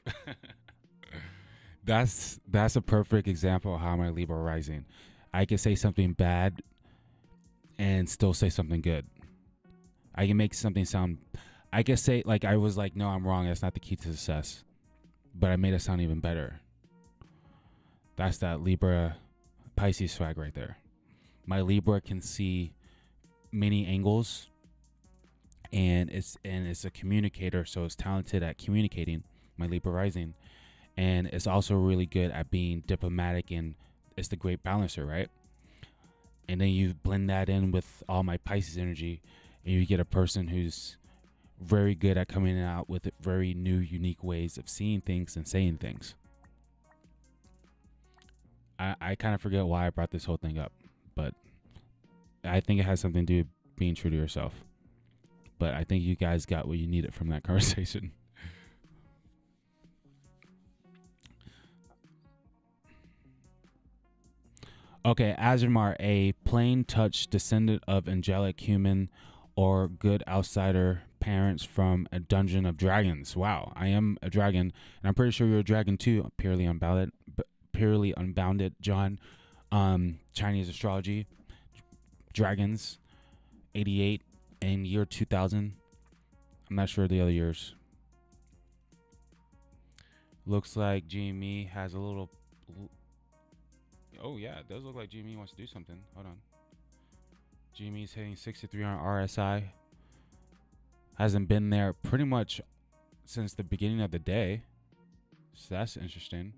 That's a perfect example of how my Libra rising. I can say something bad and still say something good. I can make something sound, I can say, like, I was like, no, I'm wrong. That's not the key to success. But I made it sound even better. That's that Libra Pisces swag right there. My Libra can see many angles, and it's a communicator, so it's talented at communicating, my Libra rising. And it's also really good at being diplomatic, and it's the great balancer, right? And then you blend that in with all my Pisces energy, and you get a person who's very good at coming out with very new, unique ways of seeing things and saying things. I kind of forget why I brought this whole thing up, but I think it has something to do with being true to yourself. But I think you guys got what you needed from that conversation. Okay, Azumar, a plain touch descendant of angelic human or good outsider parents from a dungeon of dragons. Wow, I am a dragon, and I'm pretty sure you're a dragon too. Purely unbounded, John. Chinese astrology, dragons, 88 and year 2000. I'm not sure the other years. Looks like GME has a little. Oh yeah, it does look like GME wants to do something. Hold on. GME's hitting 63 on RSI. Hasn't been there pretty much since the beginning of the day. So that's interesting.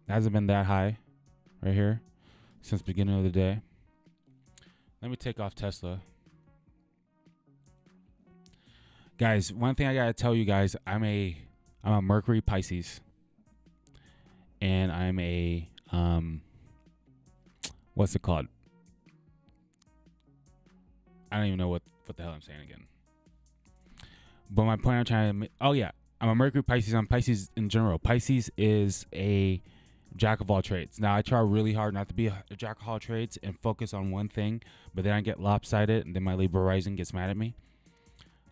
Hasn't been that high right here since the beginning of the day. Let me take off Tesla. Guys, one thing I gotta tell you guys, I'm a Mercury Pisces. And I'm a what's it called? I don't even know what the hell I'm saying again. But my point I'm trying to make, oh yeah, I'm a Mercury Pisces. I'm Pisces in general. Pisces is a jack of all trades. Now I try really hard not to be a jack of all trades and focus on one thing, but then I get lopsided, and then my Libra rising gets mad at me.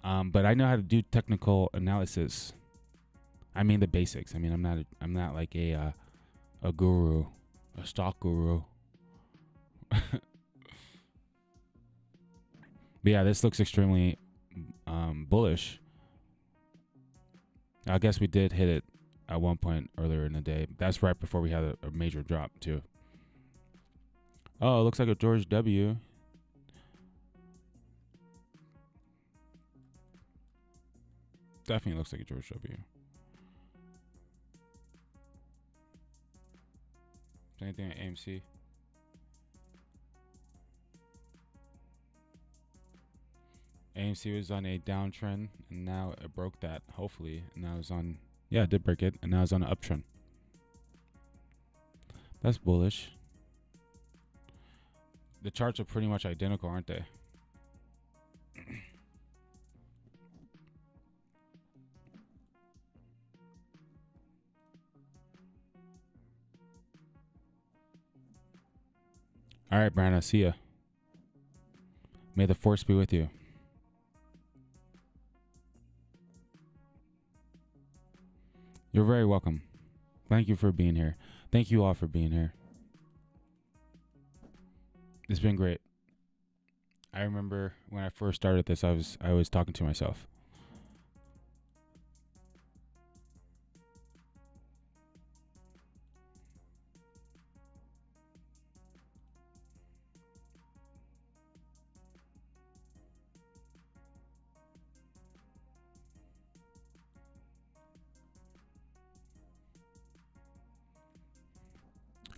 But I know how to do technical analysis. I mean the basics. I mean I'm not like a guru, a stock guru. But yeah, this looks extremely bullish. I guess we did hit it at one point earlier in the day. That's right before we had a major drop too. Oh, it looks like a George W. Definitely looks like a George W. Same thing at AMC. AMC was on a downtrend, and now it broke that, hopefully. And now it's on, yeah, it did break it, and now it's on an uptrend. That's bullish. The charts are pretty much identical, aren't they? All right, Brandon, see ya. May the force be with you. You're very welcome. Thank you for being here. Thank you all for being here. It's been great. I remember when I first started this, I was talking to myself.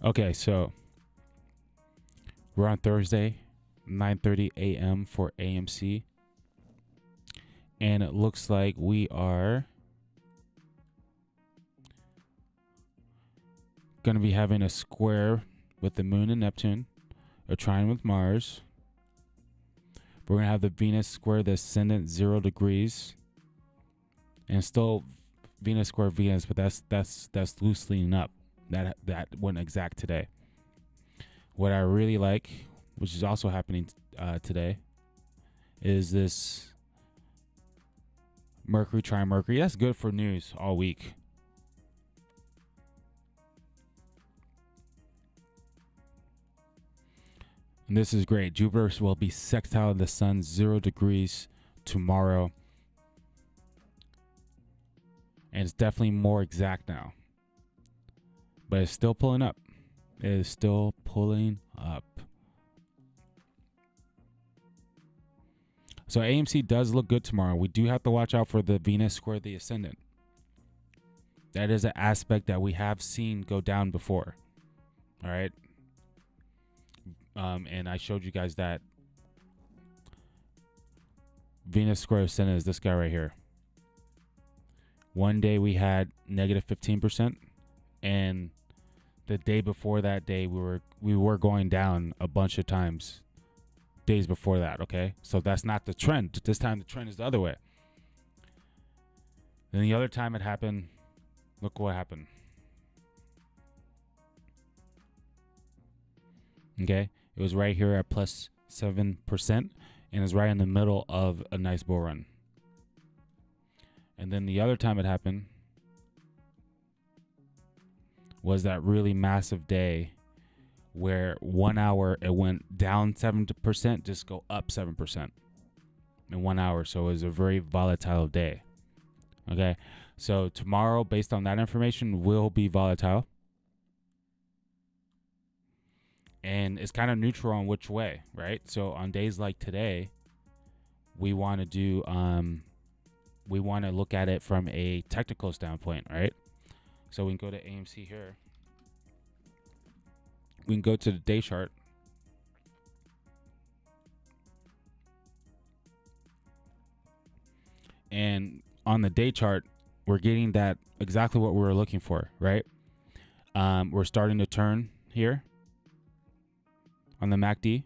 Okay, so we're on Thursday, 9:30 a.m. for AMC. And it looks like we are going to be having a square with the moon and Neptune, a trine with Mars. We're going to have the Venus square the ascendant 0 degrees. And still Venus square Venus, but that's loosening up. That wasn't exact today. What I really like, which is also happening today, is this Mercury trine Mercury. That's good for news all week. And this is great. Jupiter will be sextile the sun 0 degrees tomorrow. And it's definitely more exact now. but it's still pulling up. It is still pulling up. So AMC does look good tomorrow. We do have to watch out for the Venus square the ascendant. That is an aspect that we have seen go down before. All right. And I showed you guys that Venus square ascendant is this guy right here. One day we had negative 15%, and the day before that day we were going down a bunch of times. Days before that, okay? So that's not the trend. This time the trend is the other way. Then the other time it happened, look what happened. Okay? It was right here at plus 7%, and it's right in the middle of a nice bull run. And then the other time it happened was that really massive day where 1 hour it went down 7%, just go up 7% in 1 hour. So it was a very volatile day. Okay. So tomorrow, based on that information, will be volatile. And it's kind of neutral on which way, right? So on days like today, we want to do, we want to look at it from a technical standpoint, right? So we can go to AMC here. We can go to the day chart. And on the day chart, we're getting that exactly what we were looking for, right? We're starting to turn here on the MACD.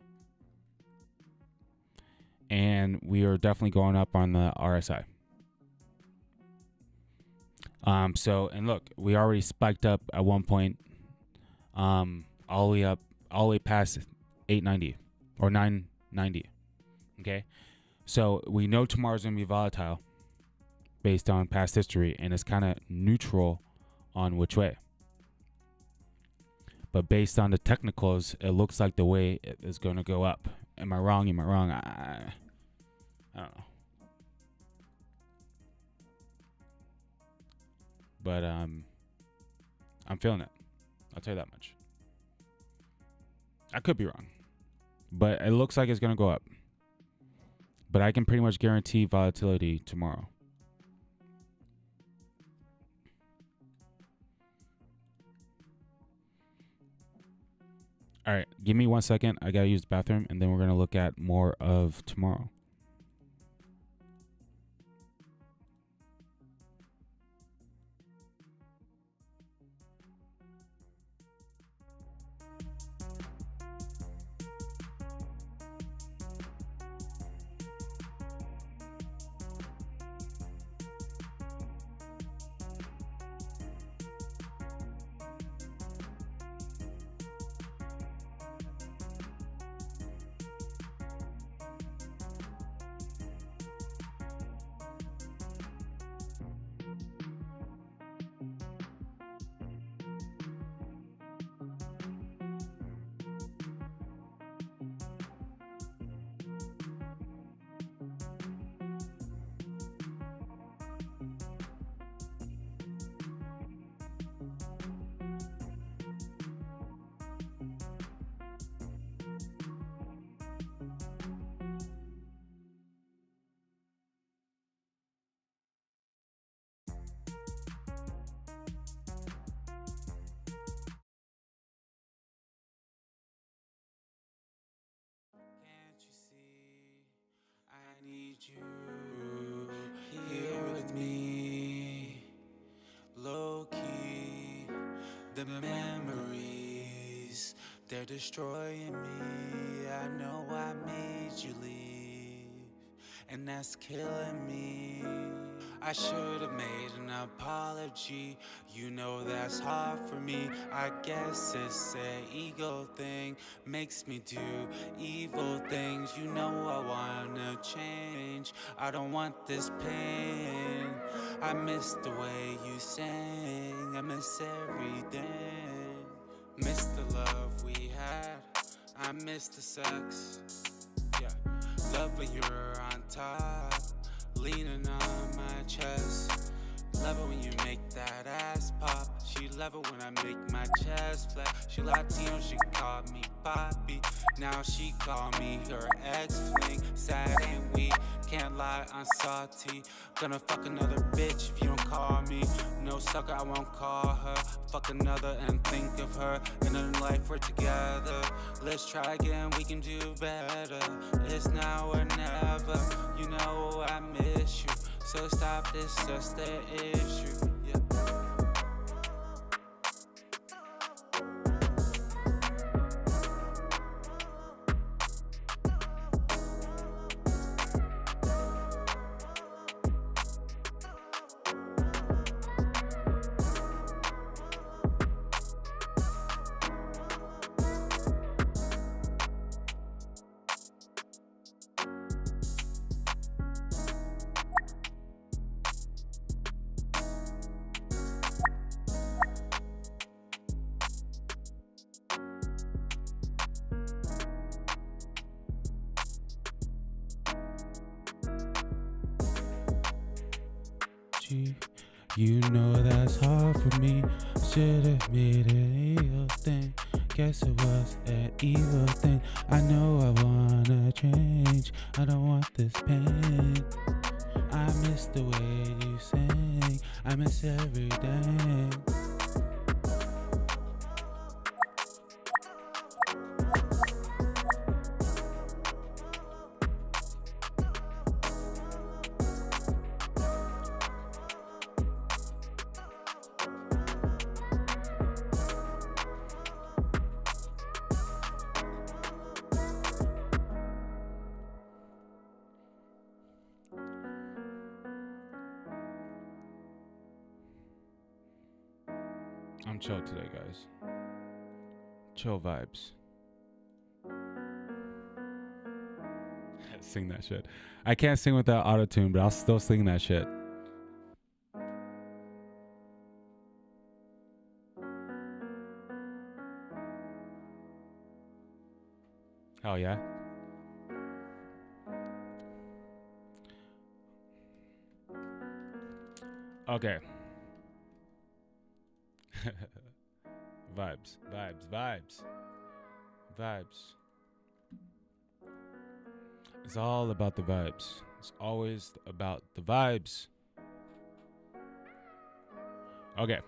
And we are definitely going up on the RSI. So, and look, we already spiked up at one point, all the way up, all the way past 890 or 990. Okay. So we know tomorrow's going to be volatile based on past history, and it's kind of neutral on which way. But based on the technicals, it looks like the way it is going to go up. Am I wrong? Am I wrong? I don't know. But I'm feeling it. I'll tell you that much. I could be wrong, but it looks like it's going to go up. But I can pretty much guarantee volatility tomorrow. All right, give me 1 second. I got to use the bathroom, and then we're going to look at more of tomorrow. Can't you see? I need you here with me. Low key, the memories, they're destroying me. I know I made you leave, and that's killing me. I should have made an apology. You know that's hard for me. I guess it's an ego thing, makes me do evil things. You know I wanna change, I don't want this pain. I miss the way you sang, I miss everything. Miss the love we had, I miss the sex. Yeah, love when you're on top, leaning on my chest. Love it when you make that ass pop. She love it when I make my chest flat. She Latino, she called me Poppy. Now she call me her ex-fling. Sad and weak, can't lie, I'm salty. Gonna fuck another bitch if you don't call me. No sucker, I won't call her. Fuck another and think of her. In a life we're together. Let's try again, we can do better. It's now or never. You know I miss you. So stop this, just the issue. Yeah. You know that's hard for me. Should've made it a real thing. Guess it was an evil thing. I know I wanna change. I don't want this pain. I miss the way you sing. I miss every day. I'm chill today, guys. Chill vibes. Sing that shit. I can't sing without auto-tune, but I'll still sing that shit. Hell yeah. Okay. Vibes. It's all about the vibes. It's always about the vibes. Okay.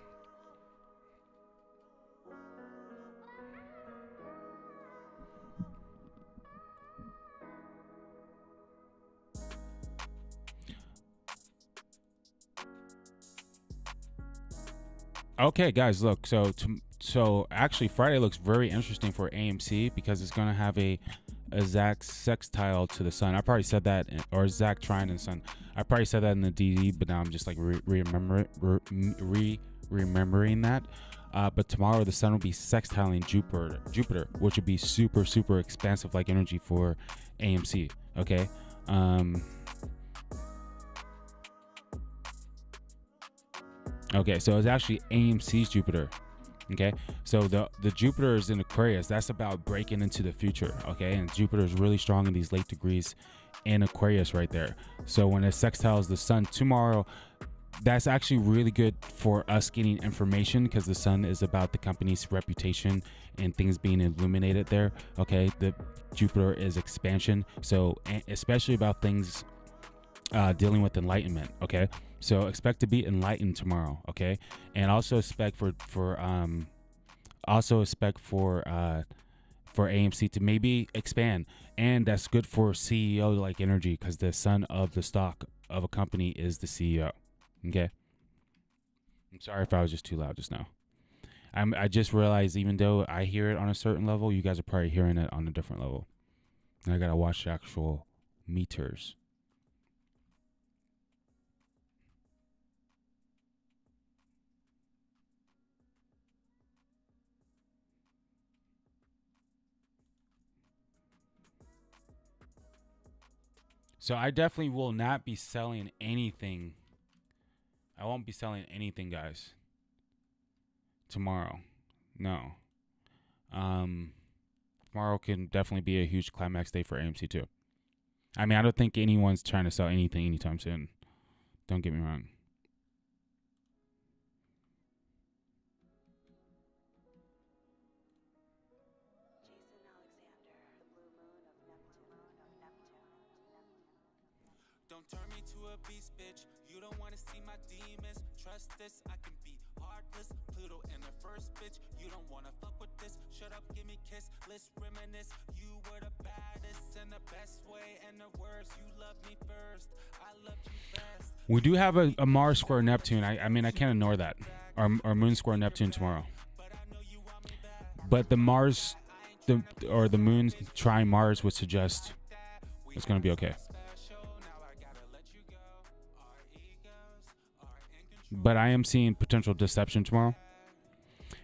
Okay, guys, look. So actually, Friday looks very interesting for AMC because it's gonna have a Zach sextile to the sun. I probably said that, or Zach trine and sun. I probably said that in the DD, but now I'm just like remembering that. But tomorrow the sun will be sextiling Jupiter, which would be super, super expansive like energy for AMC. Okay. Okay, so it's actually AMC's Jupiter. Okay, so the Jupiter is in Aquarius. That's about breaking into the future. Okay, and Jupiter is really strong in these late degrees in Aquarius right there. So when it sextiles the sun tomorrow, that's actually really good for us getting information because the sun is about the company's reputation and things being illuminated there. Okay, the Jupiter is expansion, so especially about things dealing with enlightenment. Okay, so expect to be enlightened tomorrow. Okay, and also expect for AMC to maybe expand, and that's good for CEO like energy because the sun of the stock of a company is the CEO. Okay, I'm sorry if I was just too loud just now. I just realized even though I hear it on a certain level, you guys are probably hearing it on a different level, and I gotta watch the actual meters. So I definitely will not be selling anything. I won't be selling anything, guys. Tomorrow. No. Tomorrow can definitely be a huge climax day for AMC too. I mean, I don't think anyone's trying to sell anything anytime soon. Don't get me wrong. Don't turn me to a beast, bitch. You don't wanna see my demons. Trust this, I can be heartless. Pluto in the first, bitch. You don't wanna fuck with this. Shut up, give me kiss. Let's reminisce. You were the baddest in the best way and the worst. You loved me first. I loved you best. We do have a Mars square Neptune. I mean, I can't ignore that. Our moon square Neptune tomorrow. But the Mars, the moon trying Mars would suggest it's going to be okay. But I am seeing potential deception tomorrow.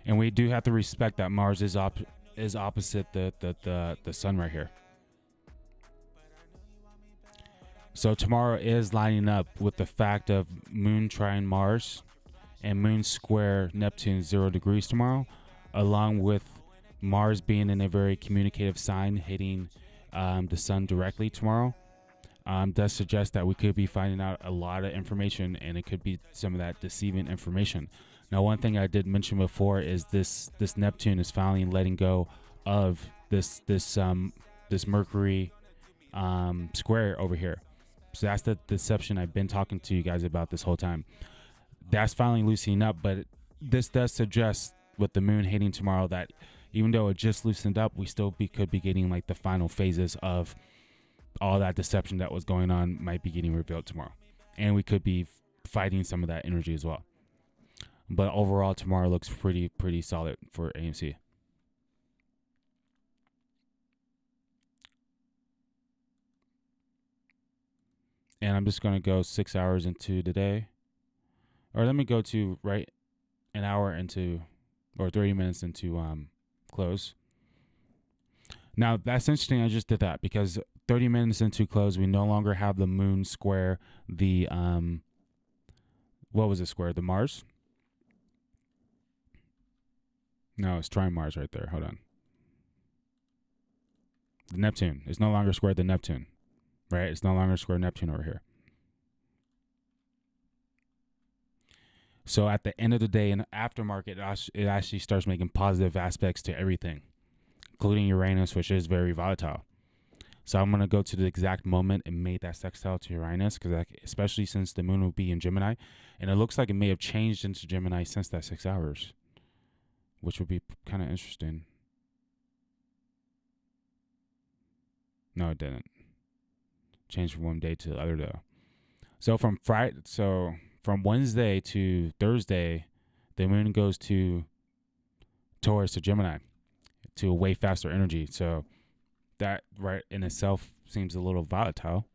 And we do have to respect that Mars is opposite the sun right here. So tomorrow is lining up with the fact of moon trine Mars and moon square Neptune 0 degrees tomorrow, along with Mars being in a very communicative sign hitting the sun directly tomorrow. Does suggest that we could be finding out a lot of information, and it could be some of that deceiving information. Now, one thing I did mention before is this Neptune is finally letting go of this Mercury square over here. So that's the deception I've been talking to you guys about this whole time. That's finally loosening up, but this does suggest with the moon hitting tomorrow that even though it just loosened up, we still could be getting like the final phases of all that deception that was going on might be getting revealed tomorrow. And we could be fighting some of that energy as well. But overall, tomorrow looks pretty solid for AMC. And I'm just going to go 6 hours into the day. Or let me go to an hour into, or 30 minutes into close. Now, that's interesting. I just did that because 30 minutes into close, we no longer have the moon square the, what was it square? The Mars? No, it's trine Mars right there. Hold on. The Neptune. It's no longer square the Neptune. Right? It's no longer square Neptune over here. So at the end of the day, in the aftermarket, it actually starts making positive aspects to everything, including Uranus, which is very volatile. So I'm going to go to the exact moment it made that sextile to Uranus, because especially since the moon will be in Gemini, and it looks like it may have changed into Gemini since that 6 hours, which would be kind of interesting. No, it didn't. Changed from one day to the other though. So from Wednesday to Thursday, the moon goes to Taurus to Gemini to a way faster energy. So that right in itself seems a little volatile.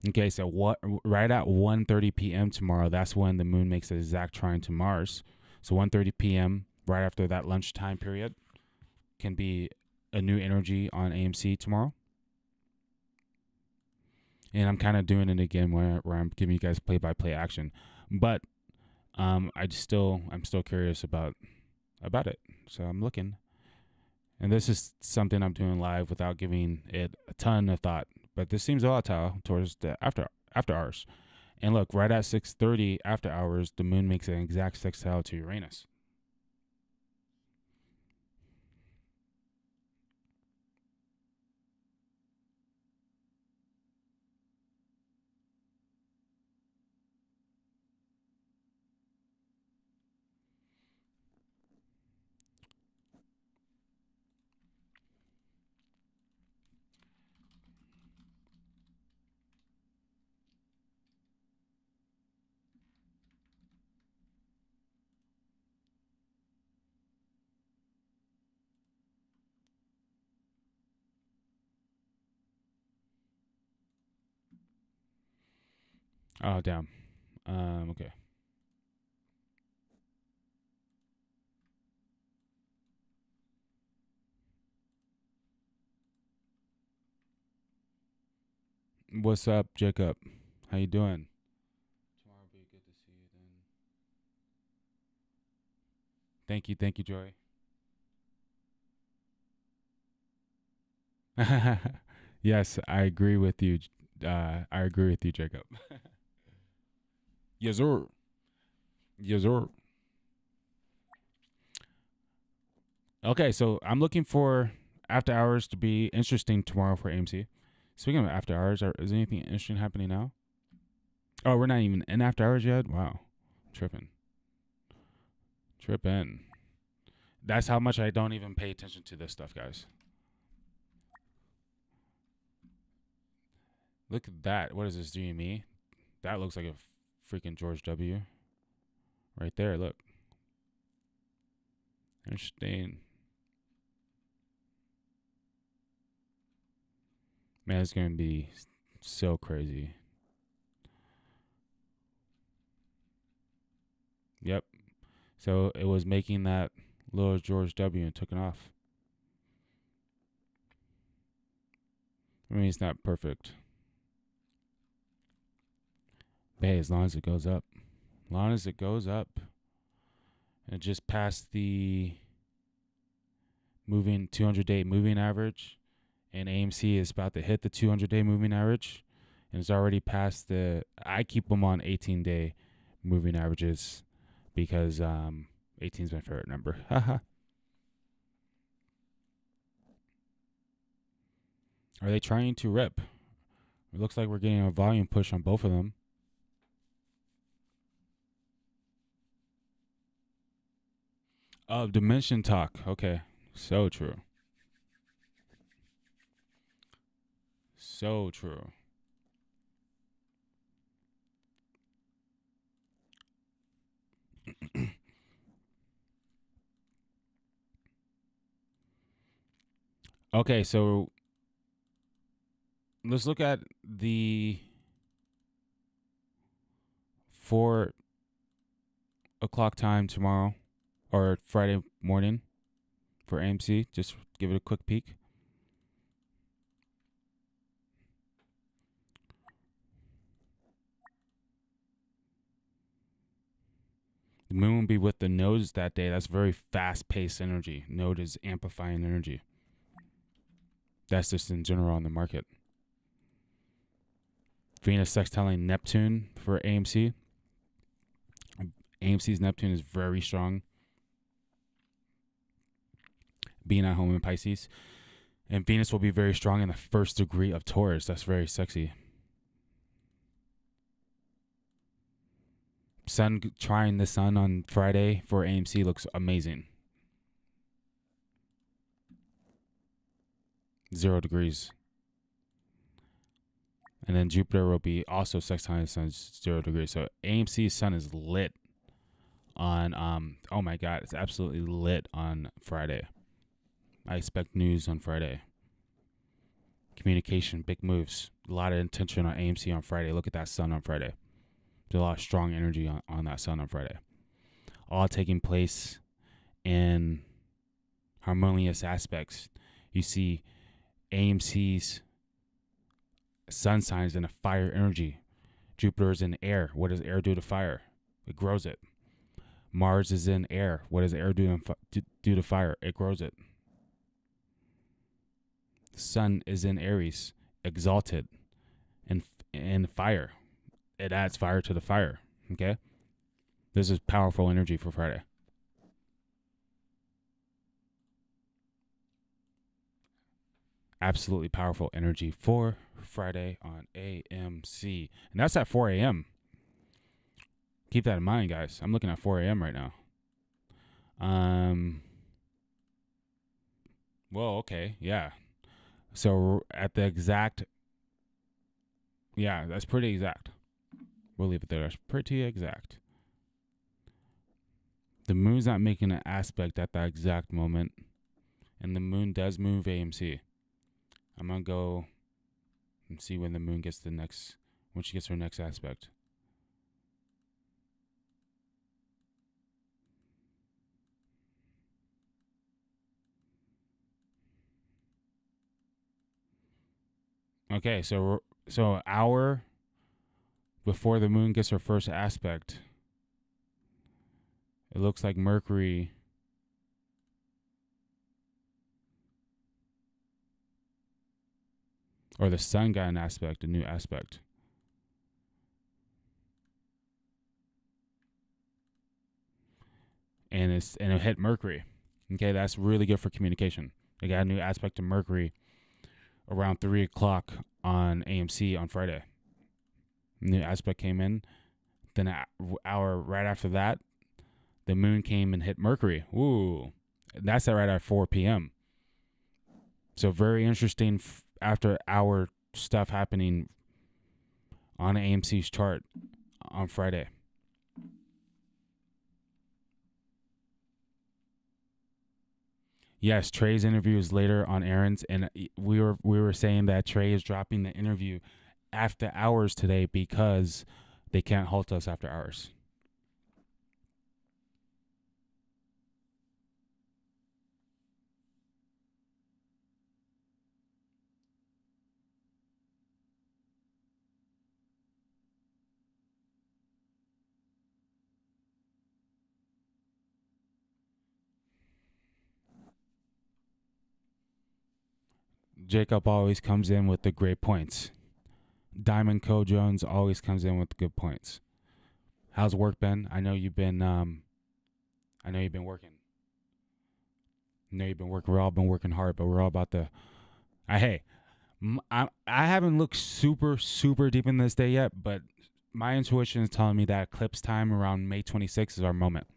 Okay, so right at 1:30 p.m. tomorrow, that's when the moon makes an exact trine to Mars. So 1:30 p.m. right after that lunchtime period can be a new energy on AMC tomorrow. And I'm kind of doing it again where I'm giving you guys play-by-play action. But I'm still curious about it. So I'm looking. And this is something I'm doing live without giving it a ton of thought. But this seems volatile towards the after hours. And look, right at 6:30 after hours, the moon makes an exact sextile to Uranus. Oh, damn. Okay. What's up, Jacob? How you doing? Tomorrow will be good to see you then. Thank you, Joy. Yes, I agree with you. I agree with you, Jacob. Yes, sir. Yes, sir. Okay, so I'm looking for after hours to be interesting tomorrow for AMC. Speaking of after hours, is anything interesting happening now? Oh, we're not even in after hours yet? Wow. Tripping. That's how much I don't even pay attention to this stuff, guys. Look at that. What is this, GME? That looks like a freaking George W. Right there, look. Interesting. Man, it's going to be so crazy. Yep. So it was making that little George W. and took it off. I mean, it's not perfect. But hey, as long as it goes up. As long as it goes up. And it just passed the 200-day moving average. And AMC is about to hit the 200-day moving average. And it's already past I keep them on 18-day moving averages because 18 is my favorite number. Haha. Are they trying to rip? It looks like we're getting a volume push on both of them. Oh, dimension talk. Okay. So true. So true. Okay, so let's look at the 4 o'clock time tomorrow or Friday morning for AMC. Just give it a quick peek. The moon will be with the nodes that day. That's very fast-paced energy. Node is amplifying energy. That's just in general on the market. Venus sextiling Neptune for AMC. AMC's Neptune is very strong. Being at home in Pisces. And Venus will be very strong in the first degree of Taurus. That's very sexy. Sun trying the sun on Friday for AMC looks amazing. 0 degrees. And then Jupiter will be also sextiling the sun 0 degrees. So AMC's sun is lit on oh my god, it's absolutely lit on Friday. I expect news on Friday. Communication, big moves. A lot of intention on AMC on Friday. Look at that sun on Friday. There's a lot of strong energy on that sun on Friday. All taking place in harmonious aspects. You see AMC's sun signs in a fire energy. Jupiter is in air. What does air do to fire? It grows it. Mars is in air. What does air do to fire? It grows it. The sun is in Aries, exalted, and fire. It adds fire to the fire. Okay? This is powerful energy for Friday. Absolutely powerful energy for Friday on AMC. And that's at 4 a.m. Keep that in mind, guys. I'm looking at 4 a.m. right now. Well, okay. Yeah. So at the exact... Yeah, that's pretty exact. We'll leave it there. That's pretty exact. The moon's not making an aspect at that exact moment. And the moon does move AMC. I'm going to go and see when the moon gets when she gets her next aspect. Okay, so an hour before the moon gets her first aspect, it looks like Mercury or the sun got an aspect, a new aspect. And it hit Mercury. Okay, that's really good for communication. They got a new aspect to Mercury around 3 o'clock on AMC on Friday. New aspect came in. Then an hour right after that, the moon came and hit Mercury. Ooh, that's right at 4 p.m. So very interesting after hour stuff happening on AMC's chart on Friday. Yes, Trey's interview is later on Aaron's, and we were saying that Trey is dropping the interview after hours today because they can't halt us after hours. Jacob always comes in with the great points. Diamond Co Jones always comes in with good points. How's work been? I know you've been working. I know you've been working. We're all been working hard, but we're all about to. I haven't looked super deep in this day yet, but my intuition is telling me that eclipse time around May 26th is our moment.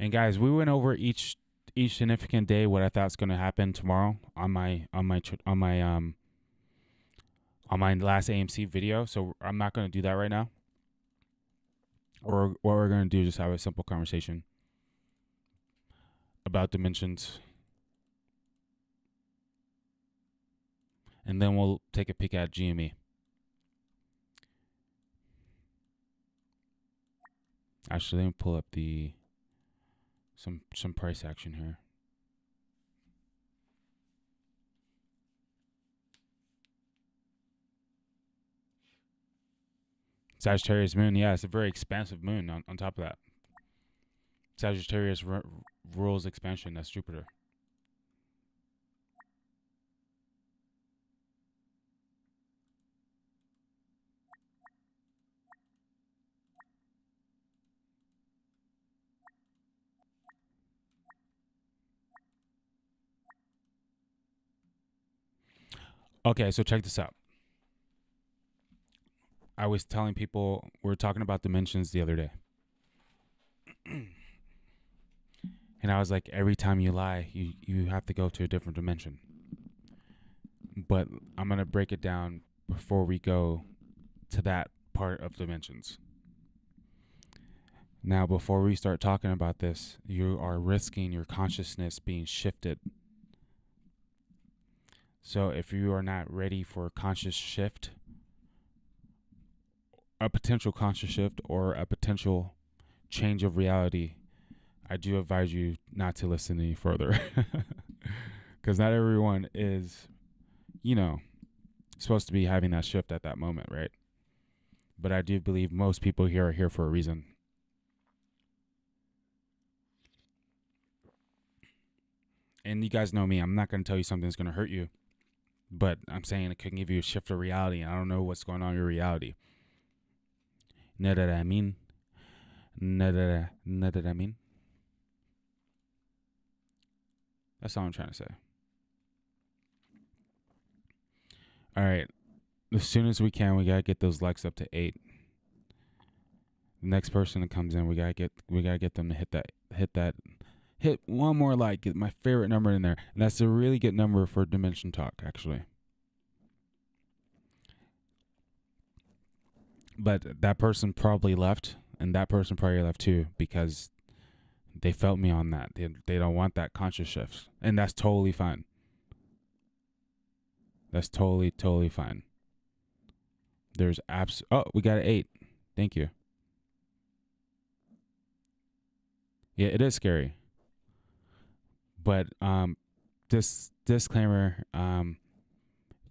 And guys, we went over each significant day what I thought's going to happen tomorrow on my last AMC video. So I'm not going to do that right now. Or what we're going to do is just have a simple conversation about dimensions. And then we'll take a peek at GME. Actually, let me pull up some price action here. Sagittarius moon, yeah, it's a very expansive moon on top of that. Sagittarius rules expansion, that's Jupiter. Okay, so check this out. I was telling people, we were talking about dimensions the other day. And I was like, every time you lie, you have to go to a different dimension. But I'm going to break it down before we go to that part of dimensions. Now, before we start talking about this, you are risking your consciousness being shifted. So if you are not ready for a conscious shift, a potential conscious shift or a potential change of reality, I do advise you not to listen any further. Because not everyone is, supposed to be having that shift at that moment, right? But I do believe most people here are here for a reason. And you guys know me, I'm not going to tell you something's going to hurt you. But I'm saying it could give you a shift of reality. And I don't know what's going on in your reality. Know that I mean? Know that I mean? That's all I'm trying to say. All right. As soon as we can, we got to get those likes up to 8. The next person that comes in, we got to get them to hit one more like, get my favorite number in there. And that's a really good number for Dimension Talk, actually. But that person probably left, and that person probably left too, because they felt me on that. They don't want that conscious shift. And that's totally fine. That's totally fine. There's we got an 8. Thank you. Yeah, it is scary. But this disclaimer,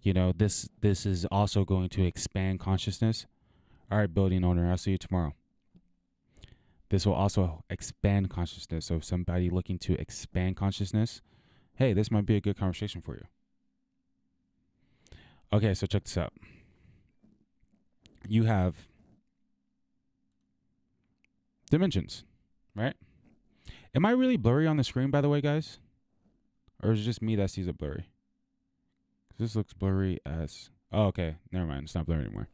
this is also going to expand consciousness. All right, building owner, I'll see you tomorrow. This will also expand consciousness. So if somebody looking to expand consciousness, hey, this might be a good conversation for you. Okay, so check this out. You have dimensions, right? Am I really blurry on the screen, by the way, guys? Or is it just me that sees it blurry? This looks blurry as... Oh, okay. Never mind. It's not blurry anymore.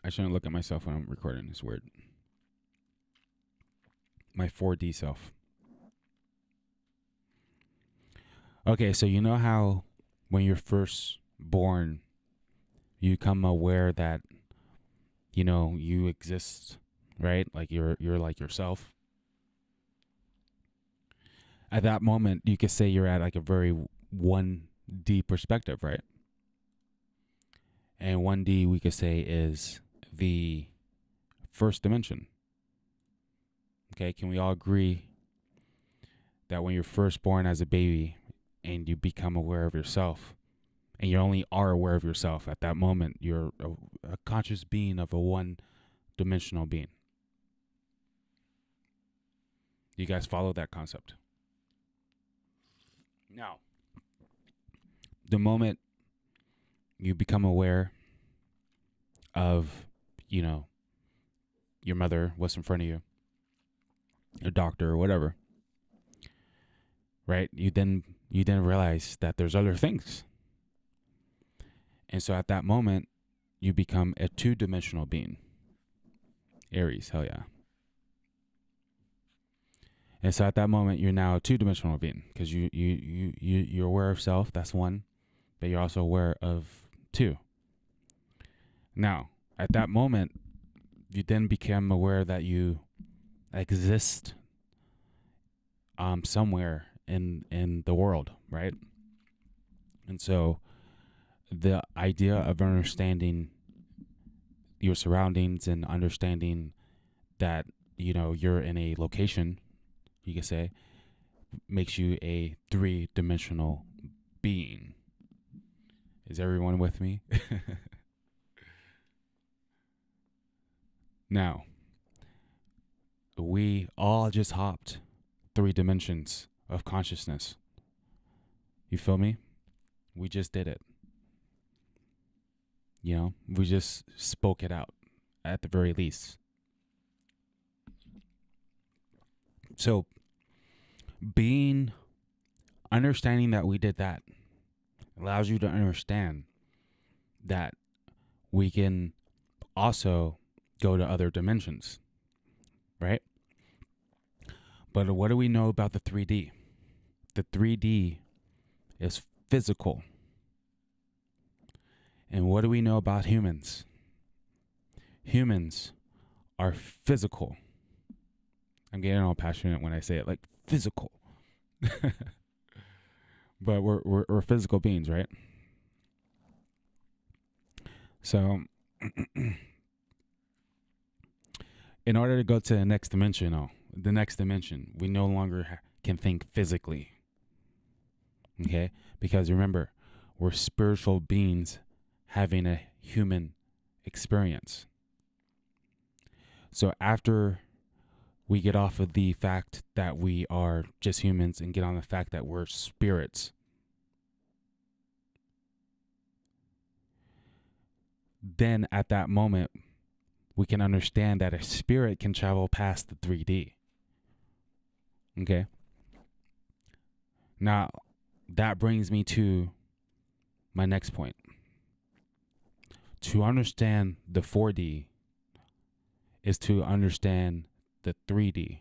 I shouldn't look at myself when I'm recording. It's weird. My 4D self. Okay, so you know how when you're first born, you become aware that, you know, you exist, right? Like you're like yourself. At that moment, you could say you're at like a very 1D perspective, right? And 1D, we could say, is the first dimension. Okay, can we all agree that when you're first born as a baby and you become aware of yourself, and you only are aware of yourself at that moment, you're a conscious being of a one-dimensional being? You guys follow that concept? Now, the moment you become aware of, you know, your mother, what's in front of you, a doctor or whatever, right? You then realize that there's other things. And so at that moment, you become a two-dimensional being. Aries, hell yeah. And so at that moment, you're now a two-dimensional being because you're aware of self, that's one, but you're also aware of two. Now, at that moment, you then become aware that you exist somewhere in the world, right? And so the idea of understanding your surroundings and understanding that, you know, you're in a location, you could say, makes you a three-dimensional being. Is everyone with me? Now, we all just hopped 3 dimensions of consciousness. You feel me? We just did it. You know, we just spoke it out at the very least. So, understanding that we did that allows you to understand that we can also go to other dimensions, right? But what do we know about the 3D? The 3D is physical. And what do we know about humans? Humans are physical. I'm getting all passionate when I say it, like physical. But we're physical beings, right? So in order to go to the next dimension, we no longer can think physically. Okay? Because remember, we're spiritual beings having a human experience. So after we get off of the fact that we are just humans and get on the fact that we're spirits, then at that moment, we can understand that a spirit can travel past the 3D. Okay? Now, that brings me to my next point. To understand the 4D is to understand the 3D.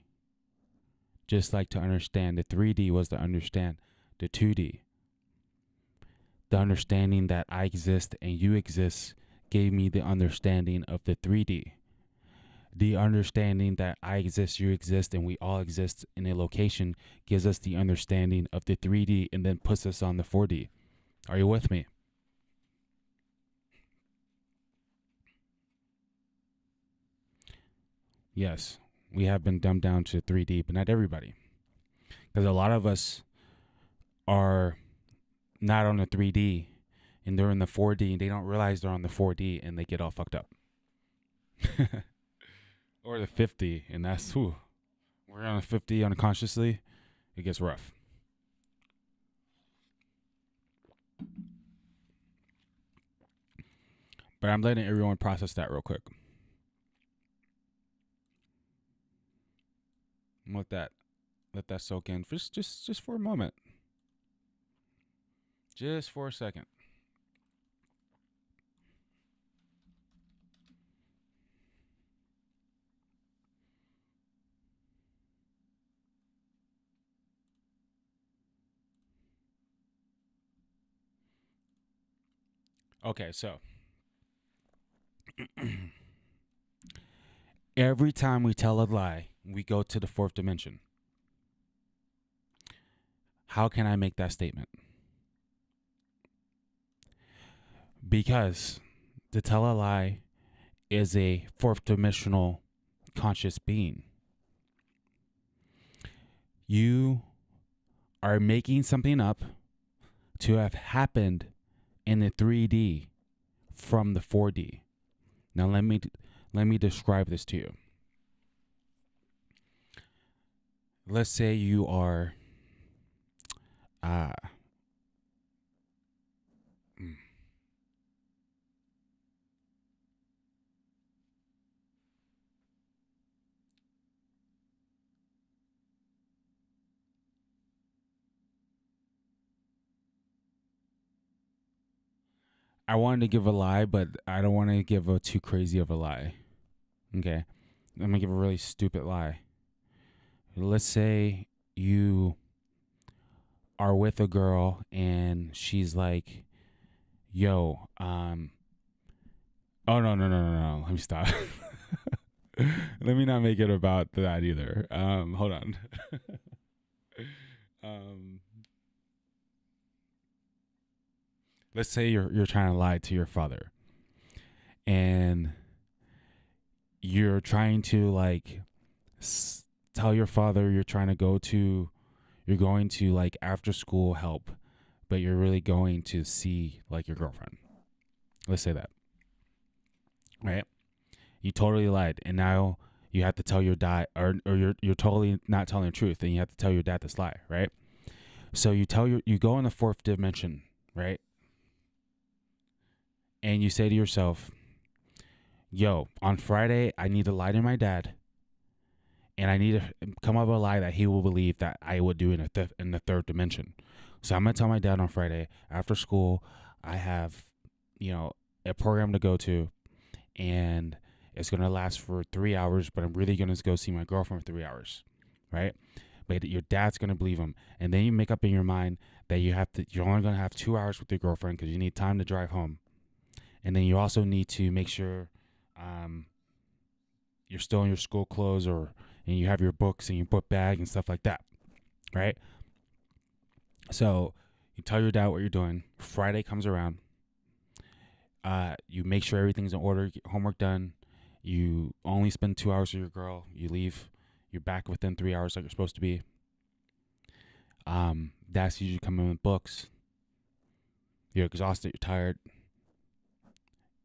Just like to understand the 3D was to understand the 2D. The understanding that I exist and you exist gave me the understanding of the 3D. The understanding that I exist, you exist, and we all exist in a location gives us the understanding of the 3D and then puts us on the 4D. Are you with me? Yes, we have been dumbed down to 3D, but not everybody. Because a lot of us are not on the 3D and they're in the 4D and they don't realize they're on the 4D and they get all fucked up. Or the 50, and that's when we're on a 50 unconsciously, it gets rough. But I'm letting everyone process that real quick. And let that soak in for just for a moment. Just for a second. Okay, so every time we tell a lie, we go to the fourth dimension. How can I make that statement? Because to tell a lie is a fourth dimensional conscious being. You are making something up to have happened in the 3D from the 4D. Now let me describe this to you. Let's say you are I wanted to give a lie, but I don't want to give a too crazy of a lie. Okay? I'm going to give a really stupid lie. Let's say you are with a girl and she's like, yo, oh, no. Let me stop. Let me not make it about that either. Hold on. Let's say you're trying to lie to your father, and you're trying to like tell your father you're going to like after school help, but you're really going to see like your girlfriend. Let's say that, right? You totally lied, and now you have to tell your dad, or you're totally not telling the truth, and you have to tell your dad this lie, right? So you go in the fourth dimension, right? And you say to yourself, yo, on Friday, I need to lie to my dad, and I need to come up with a lie that he will believe that I would do in the third dimension. So I'm going to tell my dad on Friday, after school, I have, a program to go to, and it's going to last for 3 hours, but I'm really going to go see my girlfriend for 3 hours, right? But your dad's going to believe him. And then you make up in your mind that you're only going to have 2 hours with your girlfriend because you need time to drive home. And then you also need to make sure you're still in your school clothes, and you have your books and your book bag and stuff like that, right? So you tell your dad what you're doing. Friday comes around. You make sure everything's in order, get homework done. You only spend 2 hours with your girl. You leave. You're back within 3 hours like you're supposed to be. Dad sees you come in with books. You're exhausted. You're tired.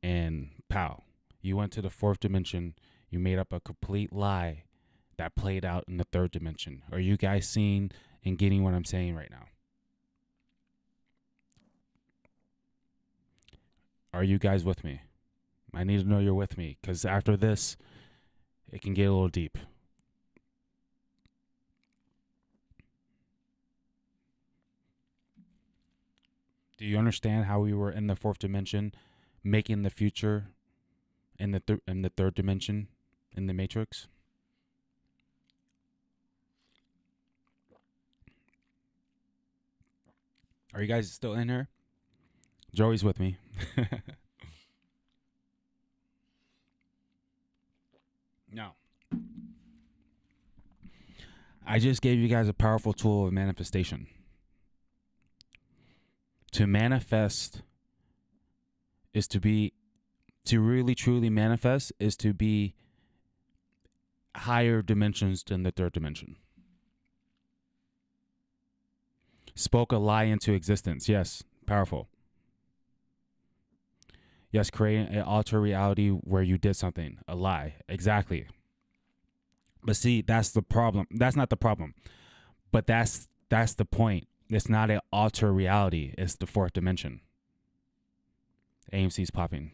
And pow, you went to the fourth dimension. You made up a complete lie that played out in the third dimension. Are you guys seeing and getting what I'm saying right now? Are you guys with me? I need to know you're with me, because after this, it can get a little deep. Do you understand how we were in the fourth dimension, making the future in the third dimension in the Matrix? Are you guys still in here? Joey's with me. No. I just gave you guys a powerful tool of manifestation. To manifest is to really truly manifest is to be higher dimensions than the third dimension. Spoke a lie into existence. Yes, powerful. Yes, create an alter reality where you did something. A lie. Exactly. But see, that's the problem. That's not the problem. But that's the point. It's not an alter reality. It's the fourth dimension. AMC's popping.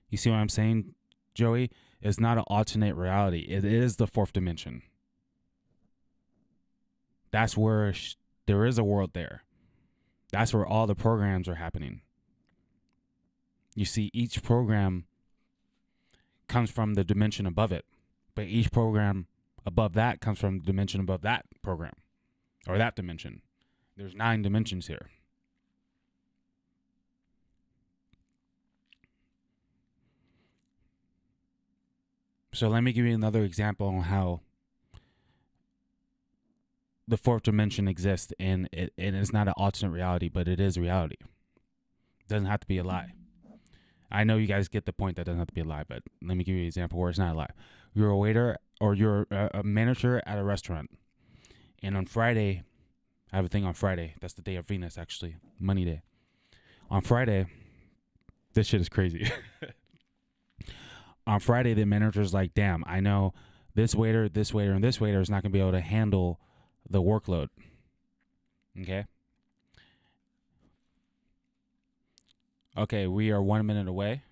You see what I'm saying, Joey? It's not an alternate reality. It is the fourth dimension. That's where there is a world there. That's where all the programs are happening. You see, each program comes from the dimension above it, but each program above that comes from the dimension above that program or that dimension. There's 9 dimensions here. So let me give you another example on how the fourth dimension exists, and it's not an alternate reality, but it is reality. It doesn't have to be a lie. I know you guys get the point that doesn't have to be a lie, but let me give you an example where it's not a lie. You're a waiter or you're a manager at a restaurant, and on Friday, I have a thing on Friday. That's the day of Venus, actually, money day. On Friday, this shit is crazy. On Friday, the manager's like, damn, I know this waiter, and this waiter is not going to be able to handle the workload. Okay? Okay, we are 1 minute away.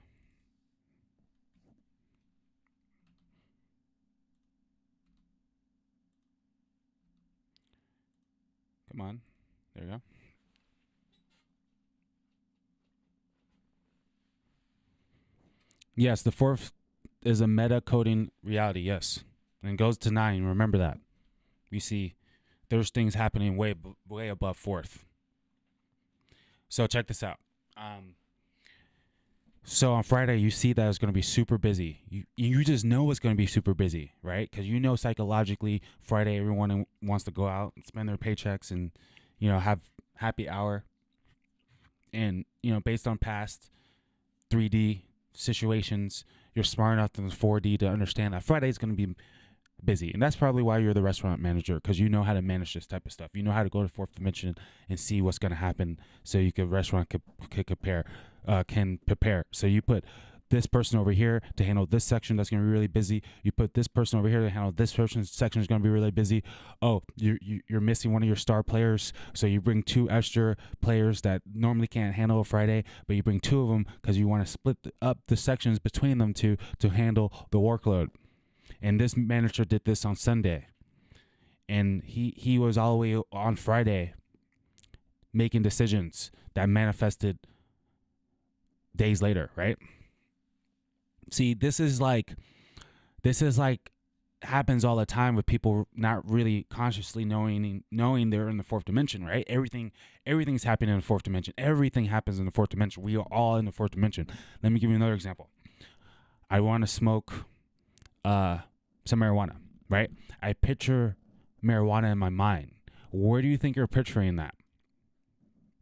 Come on. There you go. Yes, the fourth is a meta coding reality, yes. And it goes to 9. Remember that. You see, there's things happening way above fourth. So check this out. So on Friday, you see that it's going to be super busy. You just know it's going to be super busy, right? Because you know psychologically, Friday, everyone wants to go out and spend their paychecks and, have happy hour. And, based on past 3D situations, you're smart enough in 4D to understand that Friday is going to be busy. And that's probably why you're the restaurant manager, because you know how to manage this type of stuff. You know how to go to fourth dimension and see what's going to happen so restaurant can prepare. So you put this person over here to handle this section that's going to be really busy. You put this person over here to handle this section is going to be really busy. Oh, you're missing one of your star players, so you bring 2 extra players that normally can't handle a Friday, but you bring 2 of them because you want to split up the sections between them to handle the workload. And this manager did this on Sunday, and he was all the way on Friday making decisions that manifested days later, right? See, this is like happens all the time with people not really consciously knowing they're in the fourth dimension, right? Everything's happening in the fourth dimension. Everything happens in the fourth dimension. We are all in the fourth dimension. Let me give you another example. I want to smoke some marijuana, right? I picture marijuana in my mind. Where do you think you're picturing that?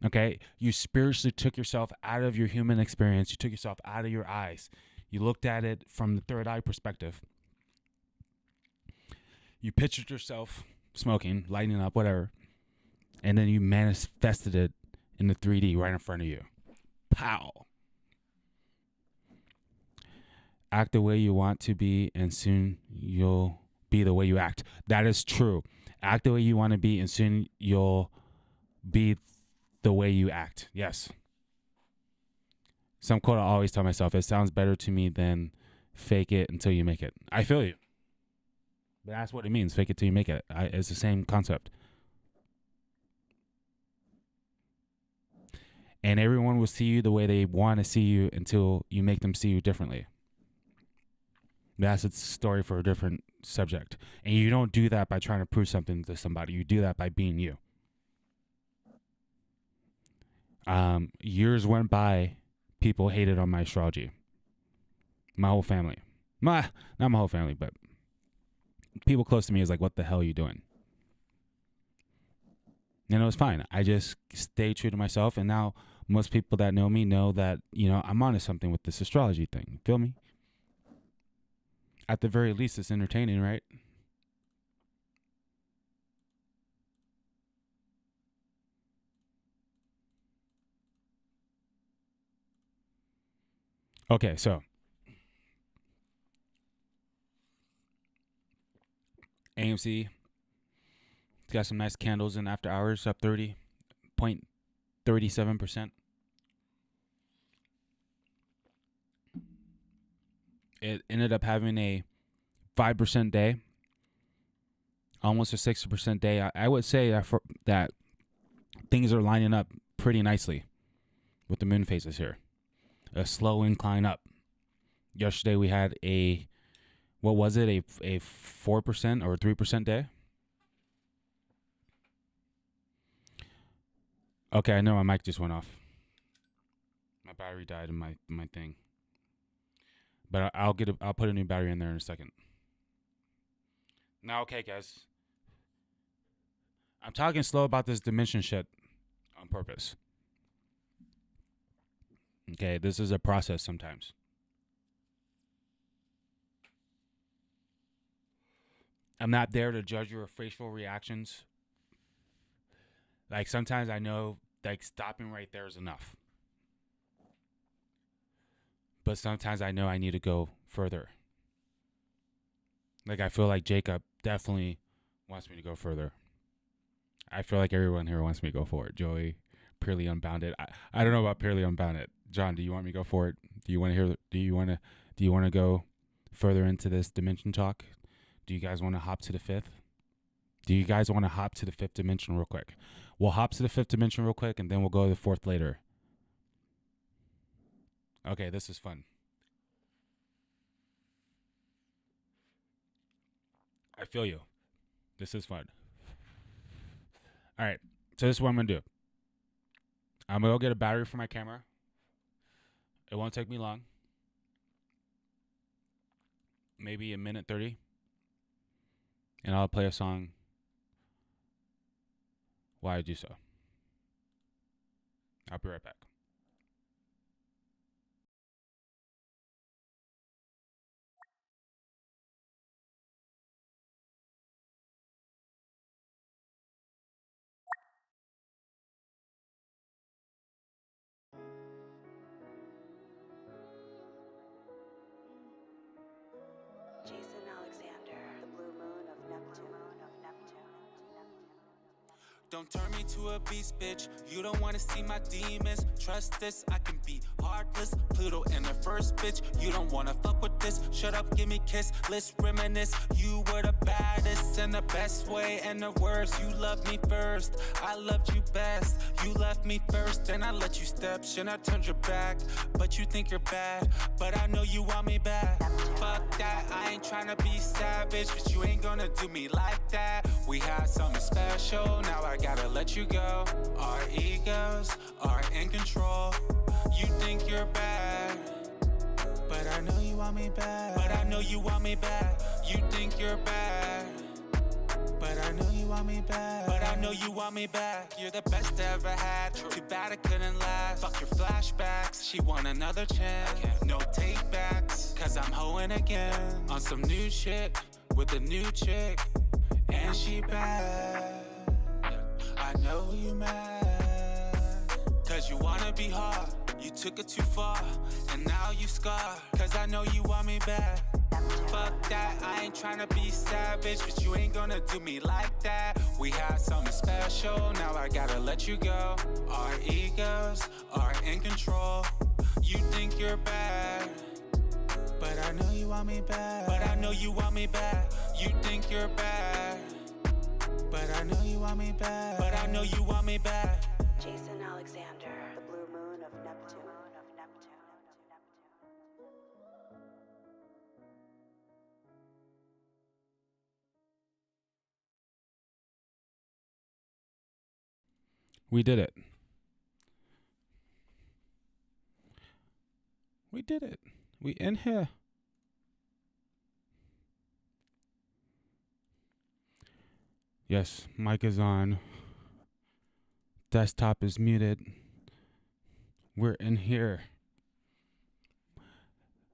Okay, you spiritually took yourself out of your human experience. You took yourself out of your eyes. You looked at it from the third eye perspective. You pictured yourself smoking, lighting up, whatever, and then you manifested it in the 3D right in front of you. Pow! Act the way you want to be, and soon you'll be the way you act. That is true. Act the way you want to be, and soon you'll be the way you act. Yes. Some quote I always tell myself, it sounds better to me than fake it until you make it. I feel you. But that's what it means, fake it till you make it. It's the same concept. And everyone will see you the way they want to see you until you make them see you differently. That's a story for a different subject. And you don't do that by trying to prove something to somebody. You do that by being you. Years went by, people hated on my astrology. My whole family. Not my whole family, but people close to me is like, what the hell are you doing? And it was fine. I just stayed true to myself. And now most people that know me know that, I'm onto something with this astrology thing. Feel me? At the very least, it's entertaining, right? Okay, so AMC. It's got some nice candles in after hours, up 30.37%. It ended up having a 5% day, almost a 60% day. I would say that things are lining up pretty nicely with the moon phases here. A slow incline up. Yesterday we had a 4% or 3% day? Okay, I know my mic just went off. My battery died in my thing. But I'll put a new battery in there in a second. Now, okay, guys. I'm talking slow about this dimension shit on purpose. Okay, this is a process sometimes. I'm not there to judge your facial reactions. Like, sometimes I know, like, stopping right there is enough. But sometimes I know I need to go further. Like, I feel like Jacob definitely wants me to go further. I feel like everyone here wants me to go for it. Joey, Purely Unbounded. I don't know about Purely Unbounded. John, do you want me to go for it? Do you want to hear? Do you want to go further into this dimension talk? Do you guys want to hop to the fifth? Do you guys want to hop to the fifth dimension real quick? We'll hop to the fifth dimension real quick, and then we'll go to the fourth later. Okay, this is fun. I feel you. This is fun. All right, so this is what I'm going to do. I'm going to go get a battery for my camera. It won't take me long. Maybe a minute 30. And I'll play a song while I do so. I'll be right back. Jason Alexander, the blue moon of Neptune. Don't turn me to a beast, bitch. You don't wanna see my demons. Trust this, I can be heartless. Pluto in the first bitch. You don't wanna fuck with this. Shut up, give me kiss. Let's reminisce. You were the baddest in the best way and the worst. You loved me first. I loved you best. You left me first and I let you step. Shouldn't I turned your back? But you think you're bad. But I know you want me back. Fuck that. I ain't tryna be savage, but you ain't gonna do me like that. We had something special. Now I gotta let you go. Our egos are in control. You think you're bad, but I know you want me back. But I know you want me back. You think you're bad, but I know you want me back. But I know you want me back. You're the best I ever had. Too bad it couldn't last. Fuck your flashbacks. She want another chance. No take backs, cause I'm hoeing again. On some new shit, with a new chick. And she bad. I know you mad, cause you wanna be hard. You took it too far, and now you scarred. Cause I know you want me back. Fuck that, I ain't tryna be savage, but you ain't gonna do me like that. We had something special, now I gotta let you go. Our egos are in control. You think you're bad, but I know you want me back. But I know you want me back. You think you're bad, but I know you want me back. But I know you want me back. Jason Alexander, the blue moon of Neptune. We did it. We did it. We in here. Yes, mic is on. Desktop is muted. We're in here.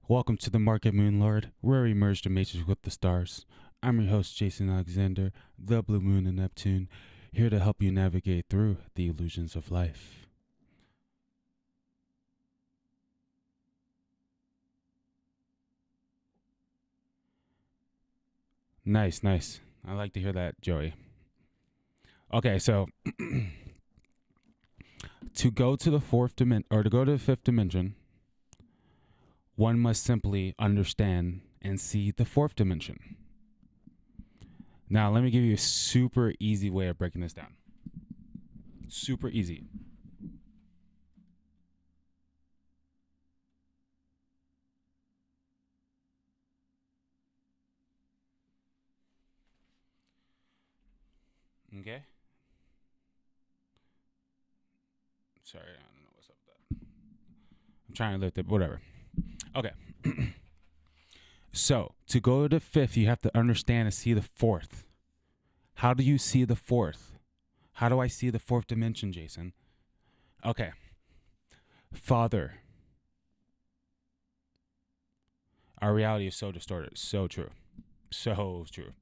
Welcome to the Market Moon Lord, where we merge the matrix with the stars. I'm your host, Jason Alexander, the Blue Moon of Neptune, here to help you navigate through the illusions of life. Nice. I like to hear that, Joey. Okay, so to go to the fourth dimension or to go to the fifth dimension, one must simply understand and see the fourth dimension. Now, let me give you a super easy way of breaking this down. Super easy. Okay? Sorry, I don't know what's up with that. I'm trying to lift it, whatever. Okay. So, to go to the fifth, you have to understand and see the fourth. How do you see the fourth? How do I see the fourth dimension, Jason? Okay. Father. Our reality is so distorted. So true. So true.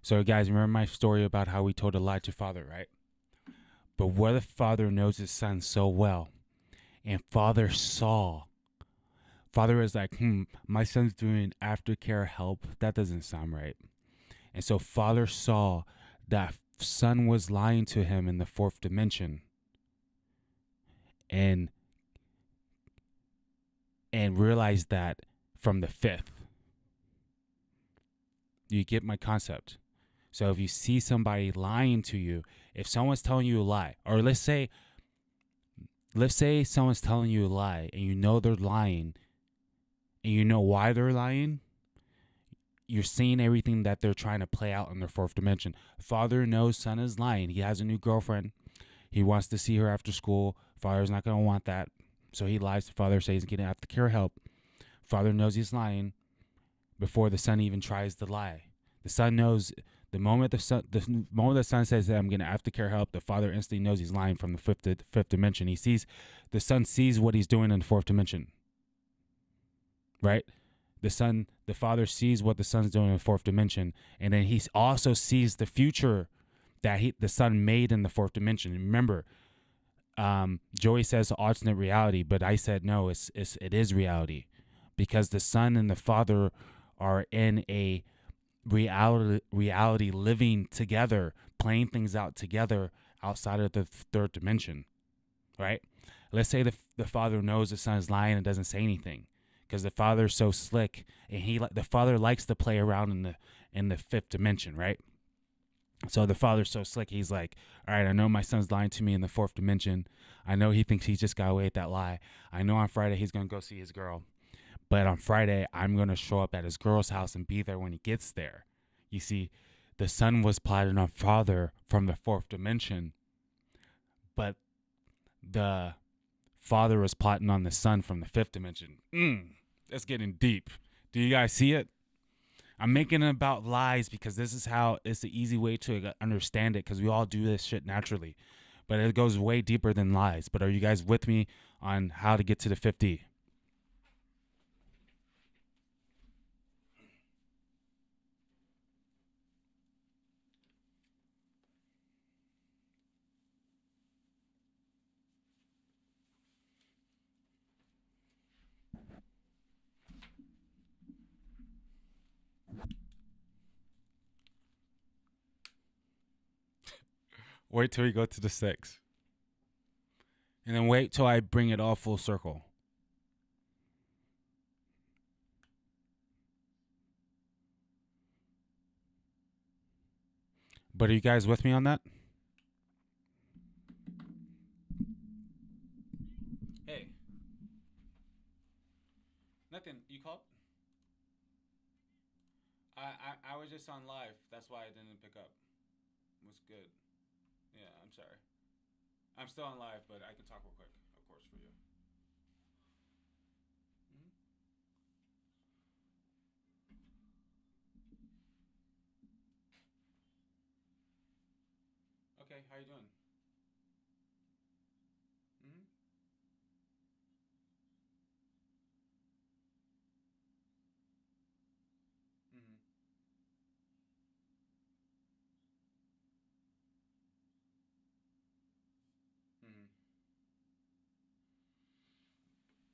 So, guys, remember my story about how we told a lie to Father, right? But what if Father knows his son so well? And Father saw. Father is like, my son's doing aftercare help. That doesn't sound right. And so Father saw that son was lying to him in the fourth dimension. And realized that from the fifth. You get my concept? So if you see somebody lying to you, if someone's telling you a lie, or let's say someone's telling you a lie and you know they're lying and you know why they're lying, you're seeing everything that they're trying to play out in their fourth dimension. Father knows son is lying. He has a new girlfriend. He wants to see her after school. Father's not going to want that. So he lies to father, says he's getting aftercare help. Father knows he's lying before the son even tries to lie. The son knows the moment the son says that I'm getting aftercare help, the father instantly knows he's lying from the fifth dimension. The son sees what he's doing in the fourth dimension. Right? The father sees what the son's doing in the fourth dimension, and then he also sees the future that the son made in the fourth dimension. Remember, Joey says alternate reality, but I said no, it is reality, because the son and the father are in a reality living together, playing things out together outside of the third dimension, right? Let's say the father knows the son is lying and doesn't say anything, because the father's so slick, and the father likes to play around in the fifth dimension, right? So the father's so slick, he's like, all right, I know my son's lying to me in the fourth dimension. I know he thinks he just got away with that lie. I know on Friday he's going to go see his girl. But on Friday, I'm going to show up at his girl's house and be there when he gets there. You see, the son was plotting on father from the fourth dimension, but the father was plotting on the son from the fifth dimension. That's getting deep. Do you guys see it? I'm making it about lies because this is how it's the easy way to understand it, because we all do this shit naturally. But it goes way deeper than lies. But are you guys with me on how to get to the 50? Wait till we go to the 6. And then wait till I bring it all full circle. But are you guys with me on that? Hey. Nothing. You called? I was just on live. That's why I didn't pick up. What's good? Yeah, I'm sorry. I'm still on live, but I can talk real quick, of course, for you. Mm-hmm. Okay, how you doing? Mm-hmm. Mm-hmm. Mm-hmm.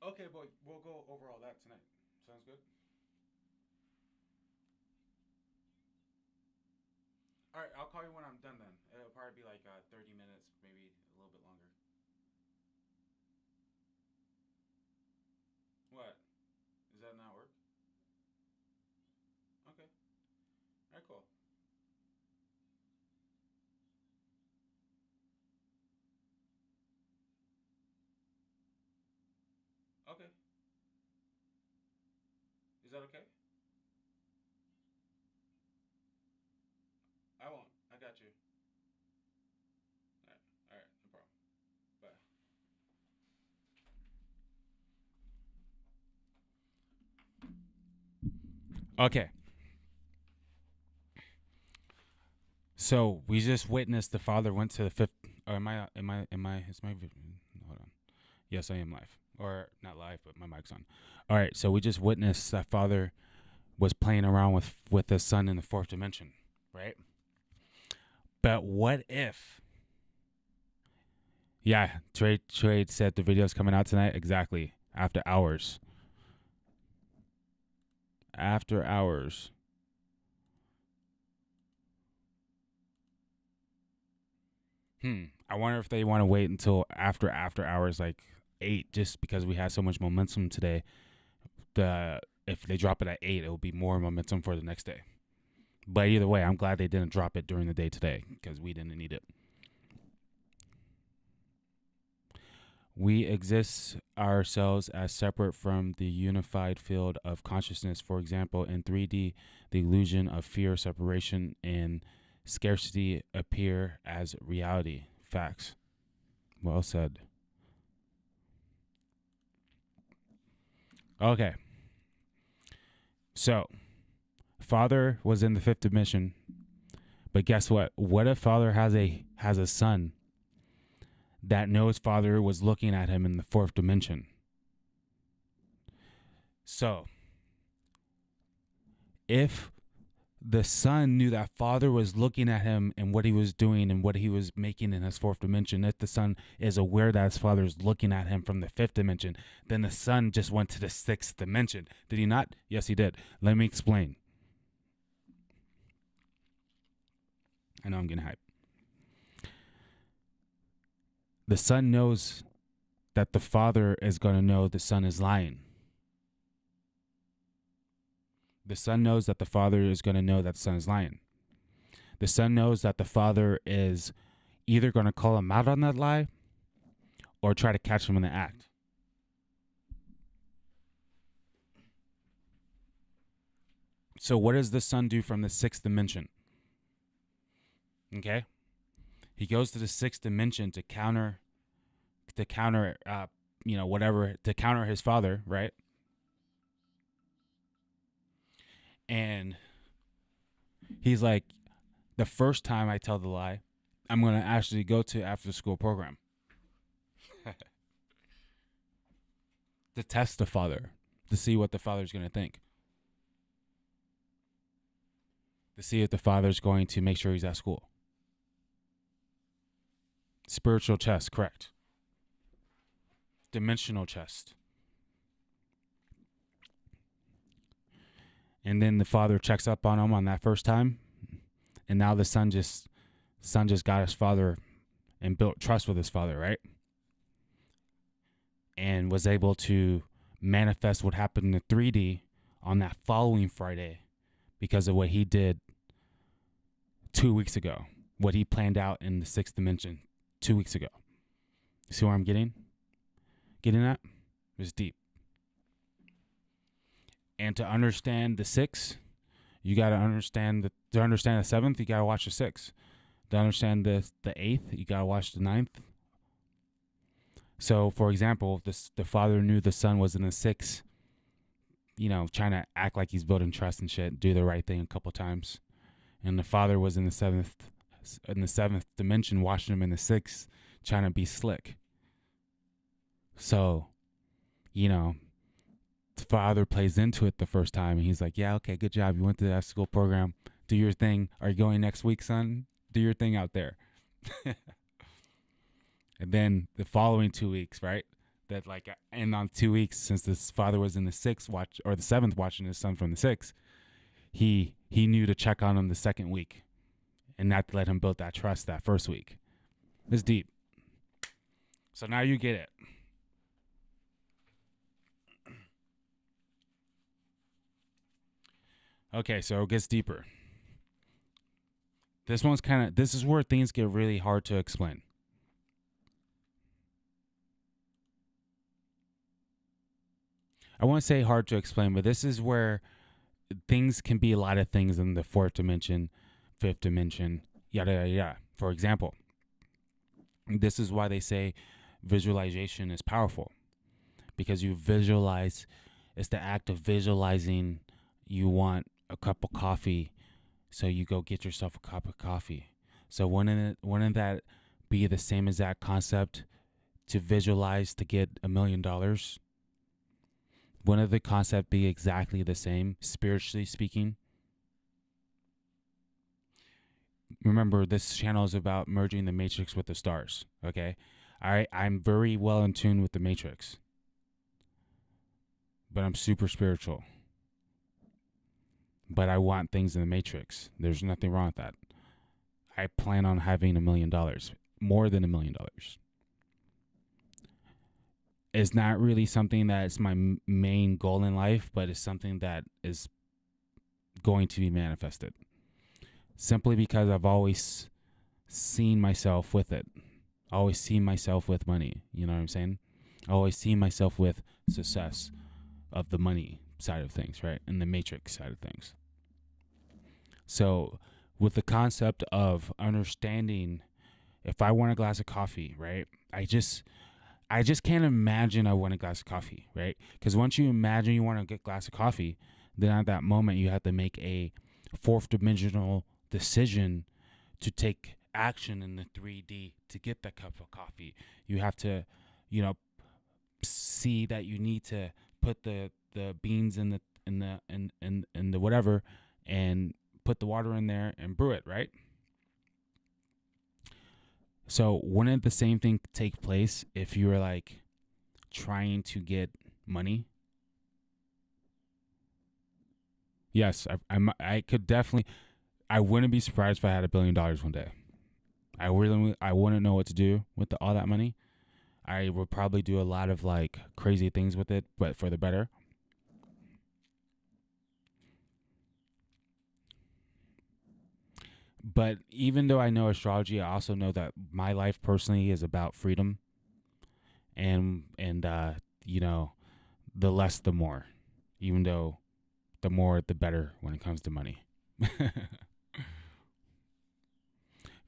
Okay, but we'll go over all that tonight. Sounds good? All right, I'll call you when I'm done then. It'll probably be like 30 minutes, maybe a little bit longer. What? Does that not work? Okay. All right, cool. Okay. Is that okay? I won't. I got you. All right. All right. No problem. Bye. Okay. So we just witnessed the father went to the fifth. Oh, is my, hold on. Yes, I am live. Or not live, but my mic's on. All right. So we just witnessed that father was playing around with the son in the fourth dimension, right? But what if, yeah, Trade said the video's coming out tonight. Exactly. After hours. After hours. I wonder if they want to wait until after hours, like 8, just because we had so much momentum today. If they drop it at 8, it will be more momentum for the next day. But either way, I'm glad they didn't drop it during the day today because we didn't need it. We exist ourselves as separate from the unified field of consciousness. For example, in 3D, the illusion of fear, separation, and scarcity appear as reality. Facts. Well said. Okay. So, Father was in the fifth dimension, but guess what? What if Father has a son that knows Father was looking at him in the fourth dimension? So, if the son knew that Father was looking at him and what he was doing and what he was making in his fourth dimension, if the son is aware that his father is looking at him from the fifth dimension, then the son just went to the sixth dimension. Did he not? Yes, he did. Let me explain. I know I'm getting hype. The son knows that the father is going to know the son is lying. The son knows that the father is going to know that the son is lying. The son knows that the father is either going to call him out on that lie or try to catch him in the act. So what does the son do from the sixth dimension? Okay? He goes to the sixth dimension to counter his father, right? And he's like, the first time I tell the lie, I'm going to actually go to after school program to test the father, to see what the father's going to think, to see if the father's going to make sure he's at school. Spiritual chess, correct. Dimensional chess. And then the father checks up on him on that first time, and now the son just got his father and built trust with his father, right? And was able to manifest what happened in 3D on that following Friday because of what he did 2 weeks ago, what he planned out in the sixth dimension 2 weeks ago. See where I'm getting at? It was deep. And to understand the sixth, you got to understand the seventh, you got to watch the sixth. To understand the eighth, you got to watch the ninth. So, for example, the father knew the son was in the sixth, trying to act like he's building trust and shit, do the right thing a couple times. And the father was in the seventh dimension, watching him in the sixth, trying to be slick. So, the father plays into it the first time, and he's like, yeah, okay, good job. You went to that school program. Do your thing. Are you going next week, son? Do your thing out there. And then the following 2 weeks, right? And on 2 weeks, since this father was in the the seventh watching his son from the sixth, he knew to check on him the second week. and not to let him build that trust that first week. It's deep. So now you get it. Okay, so it gets deeper. This is where things get really hard to explain. I won't say hard to explain, but this is where things can be a lot of things in the fourth dimension, fifth dimension, yada, yada, yada. For example, this is why they say visualization is powerful, because you visualize. It's the act of visualizing you want a cup of coffee, so you go get yourself a cup of coffee. So wouldn't that be the same exact concept to visualize to get $1 million? Wouldn't the concept be exactly the same, spiritually speaking? Remember, this channel is about merging the matrix with the stars, okay? I'm very well in tune with the matrix, but I'm super spiritual. But I want things in the matrix. There's nothing wrong with that. I plan on having $1 million, more than $1 million. It's not really something that's my main goal in life, but it's something that is going to be manifested. Simply because I've always seen myself with it. I always seen myself with money. You know what I'm saying? I always seen myself with success of the money side of things, right? And the matrix side of things. So with the concept of understanding, if I want a glass of coffee, right? I just can't imagine I want a glass of coffee, right? Because once you imagine you want a good glass of coffee, then at that moment you have to make a fourth dimensional decision to take action in the 3D to get that cup of coffee. You have to, see that you need to put the beans in the whatever, and put the water in there and brew it, right? So wouldn't the same thing take place if you were like trying to get money? Yes, I could definitely. I wouldn't be surprised if I had $1 billion one day. I wouldn't know what to do with all that money. I would probably do a lot of like crazy things with it, but for the better. But even though I know astrology, I also know that my life personally is about freedom, and the less the more, even though the more the better when it comes to money.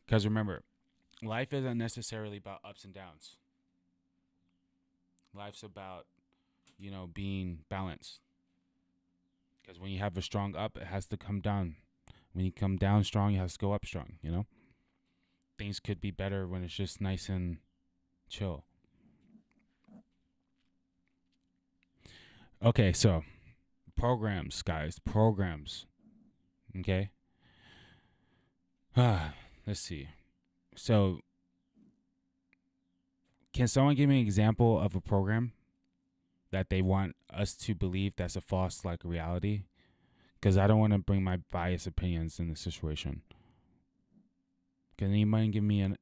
Because remember, life isn't necessarily about ups and downs. Life's about, being balanced. Because when you have a strong up, it has to come down. When you come down strong, it has to go up strong, Things could be better when it's just nice and chill. Okay, so programs, guys, programs. Okay. Let's see. So, can someone give me an example of a program that they want us to believe that's a false like reality? Because I don't want to bring my biased opinions in the situation. Can anybody give me an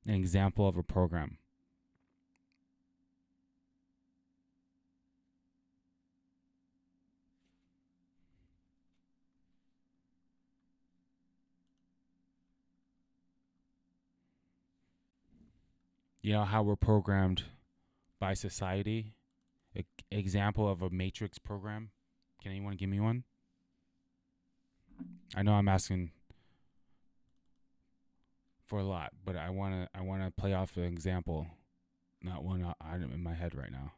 example of a program? You know how we're programmed by society? Example of a matrix program? Can anyone give me one? I know I'm asking for a lot, but I wanna play off an example, not one item in my head right now.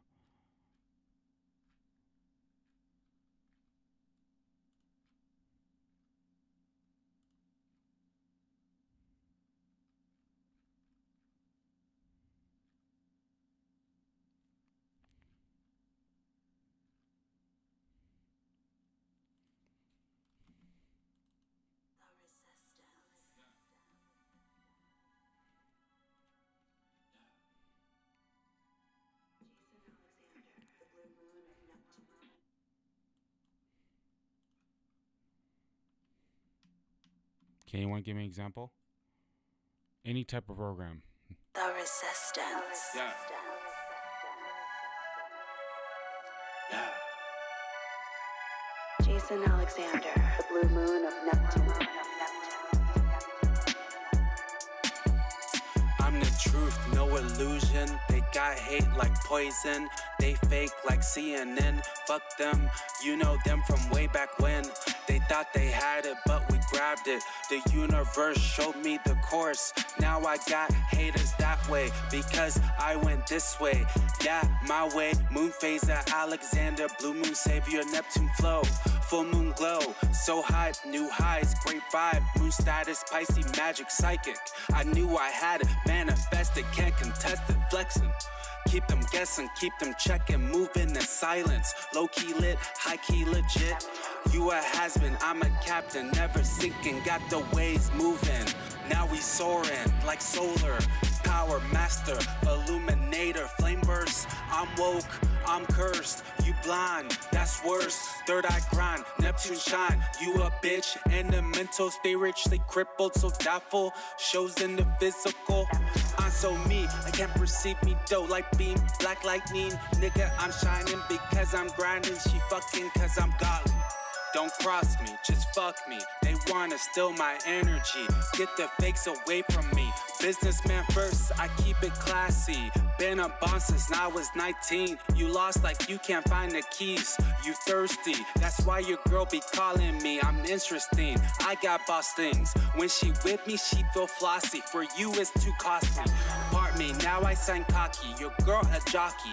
Can you want to give me an example? Any type of program. The Resistance. Yeah. Yeah. Jason Alexander, the blue moon of Neptune. I'm the truth, no illusion. They got hate like poison. They fake like CNN. Fuck them, you know them from way back when. They thought they had it, but we grabbed it. The universe showed me the course. Now I got haters that way because I went this way. Yeah, my way. Moon phaser, Alexander, blue moon savior, Neptune flow. Full moon glow, so hype, new highs, great vibe. Moon status, Pisces, magic, psychic. I knew I had it, manifested, can't contest it, flexing. Keep them guessing, keep them checking, moving in silence. Low-key lit, high-key legit. You a has-been, I'm a captain, never sinking, got the waves moving. Now we soaring like solar, power master, illuminator, flame burst. I'm woke, I'm cursed, you blind, that's worse. Third eye grind, Neptune shine. You a bitch and the mental, spiritually crippled, so doubtful. Shows in the physical. I'm so me, I can't perceive me though. Like beam, black lightning, nigga. I'm shining because I'm grinding. She fucking cause I'm godly. Don't cross me, just fuck me. They wanna steal my energy. Get the fakes away from me. Businessman first, I keep it classy. Been a boss since I was 19. You lost like you can't find the keys. You thirsty, that's why your girl be calling me. I'm interesting, I got boss things. When she with me, she feel flossy. For you, it's too costly. Part me, now I sign cocky. Your girl a jockey.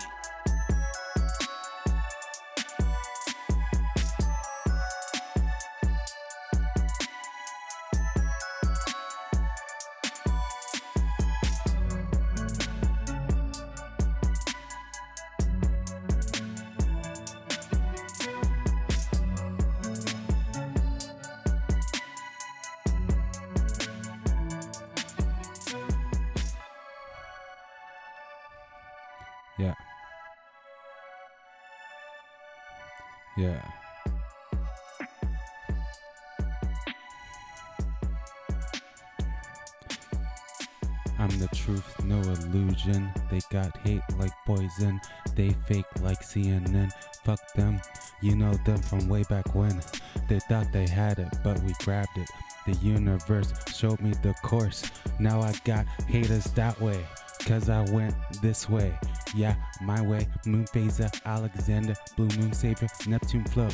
Yeah. Yeah. I'm the truth, no illusion. They got hate like poison. They fake like CNN. Fuck them, you know them from way back when. They thought they had it, but we grabbed it. The universe showed me the course. Now I got haters that way, cause I went this way. Yeah, my way. Moon phaser, Alexander, blue moon savior, Neptune flow.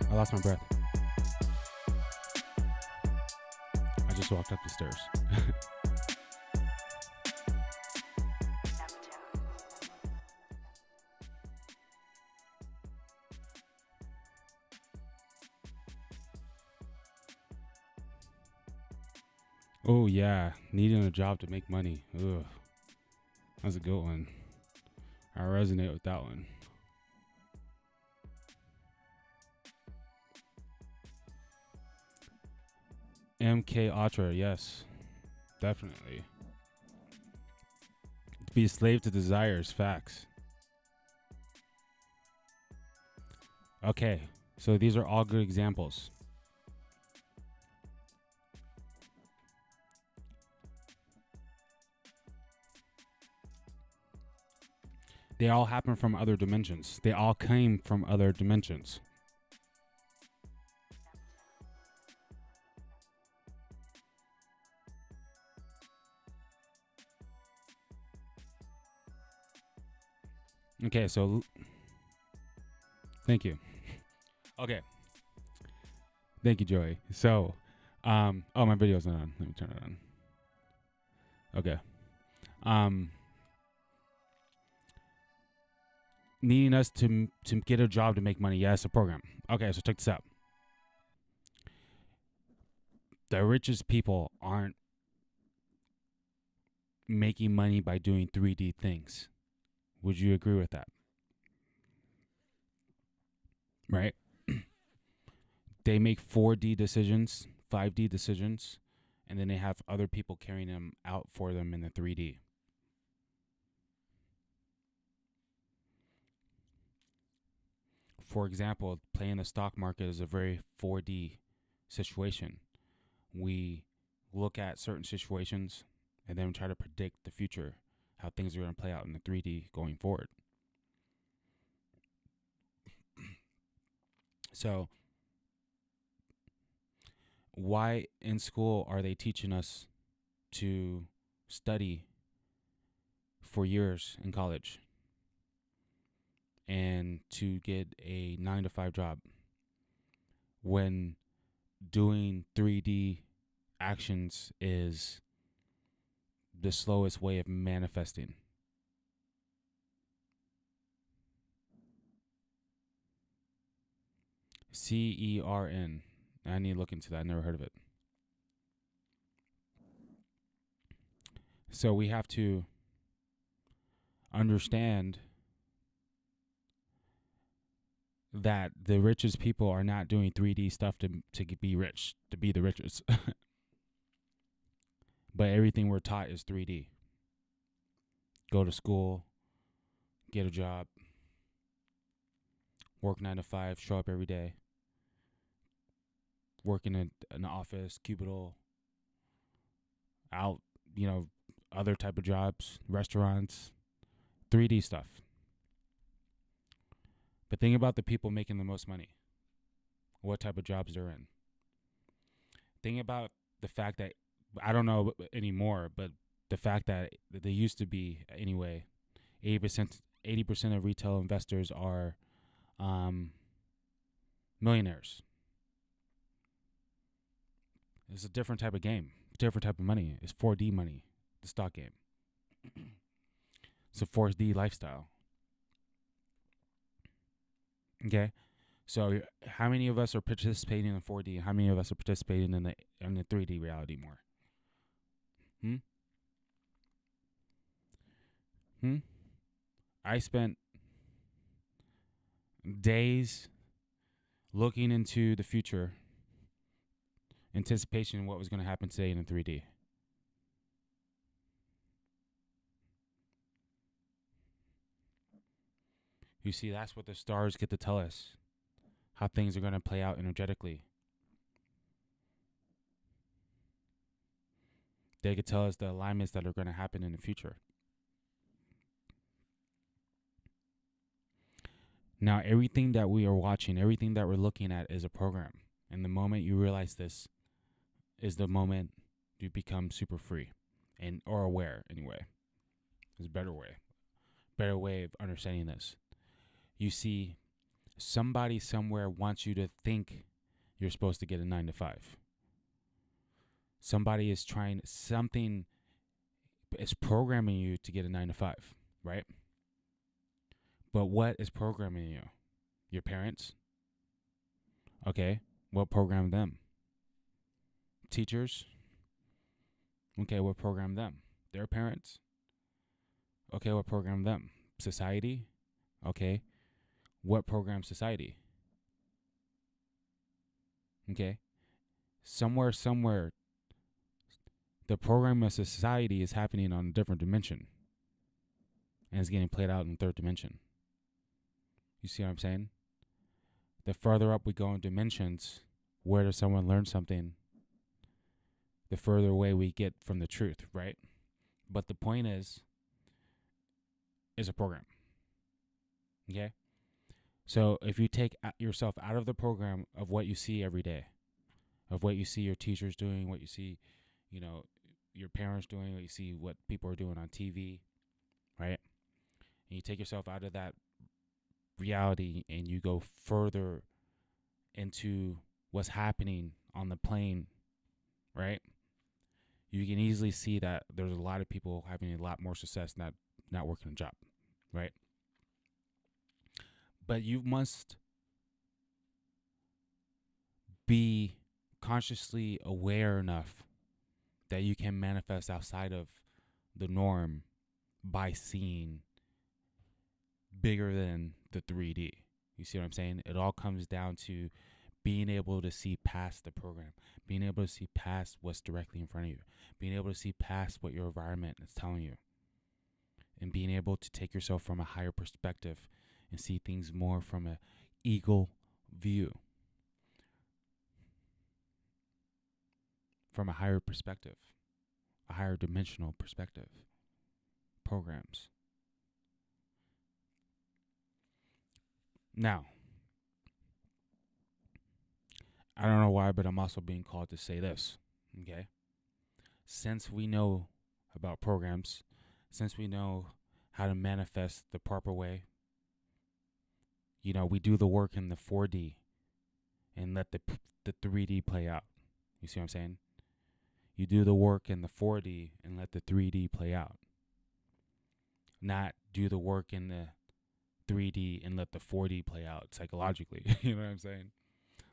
I lost my breath. I just walked up the stairs. Oh yeah, needing a job to make money. Ugh, that's a good one. I resonate with that one. MK Ultra, yes, definitely. To be a slave to desires, facts. Okay, so these are all good examples. They all happen from other dimensions. They all came from other dimensions. Okay, so thank you. Okay. Thank you, Joey. So, oh, my video's not on. Let me turn it on. Okay. Needing us to get a job to make money. Yes, a program. Okay, so check this out. The richest people aren't making money by doing 3D things. Would you agree with that? Right? They make 4D decisions, 5D decisions, and then they have other people carrying them out for them in the 3D. for example, playing the stock market is a very 4D situation. We look at certain situations and then try to predict the future, how things are going to play out in the 3D going forward. So, why in school are they teaching us to study for years in college and to get a 9-to-5 job when doing 3D actions is the slowest way of manifesting? CERN. I need to look into that. I never heard of it. So we have to understand that the richest people are not doing 3D stuff to be rich, to be the richest. But everything we're taught is 3D. Go to school, get a job, work 9 to 5, show up every day, work in an office, cubicle, out, other type of jobs, restaurants, 3D stuff. But think about the people making the most money, what type of jobs they're in. Think about the fact that, I don't know anymore, but the fact that they used to be, anyway, 80% of retail investors are millionaires. It's a different type of game, different type of money. It's 4D money, the stock game. It's a 4D lifestyle. Okay, so how many of us are participating in 4D? How many of us are participating in the 3D reality more? I spent days looking into the future, anticipation of what was going to happen today in the 3D. You see, that's what the stars get to tell us, how things are going to play out energetically. They could tell us the alignments that are going to happen in the future. Now, everything that we are watching, everything that we're looking at is a program. And the moment you realize this is the moment you become super free or aware, anyway. There's a better way of understanding this. You see, somebody somewhere wants you to think you're supposed to get a 9 to 5. Somebody is something is programming you to get a 9 to 5, right? But what is programming you? Your parents? Okay, what programmed them? Teachers? Okay, what programmed them? Their parents? Okay, what programmed them? Society? Okay, what programmed society? Okay, somewhere, the program of society is happening on a different dimension. And it's getting played out in the third dimension. You see what I'm saying? The further up we go in dimensions, where does someone learn something, the further away we get from the truth, right? But the point is a program. Okay? So if you take yourself out of the program of what you see every day, of what you see your teachers doing, what you see, your parents doing, what you see what people are doing on TV, right? And you take yourself out of that reality and you go further into what's happening on the plane, right? You can easily see that there's a lot of people having a lot more success not working a job, right? But you must be consciously aware enough that you can manifest outside of the norm by seeing bigger than the 3D. You see what I'm saying? It all comes down to being able to see past the program, being able to see past what's directly in front of you, being able to see past what your environment is telling you, and being able to take yourself from a higher perspective and see things more from a eagle view from a higher perspective, a higher dimensional perspective. Programs. Now, I don't know why, but I'm also being called to say this, okay? Since we know about programs, since we know how to manifest the proper way, we do the work in the 4D and let the 3D play out. You see what I'm saying? You do the work in the 4D and let the 3D play out. Not do the work in the 3D and let the 4D play out psychologically. You know what I'm saying?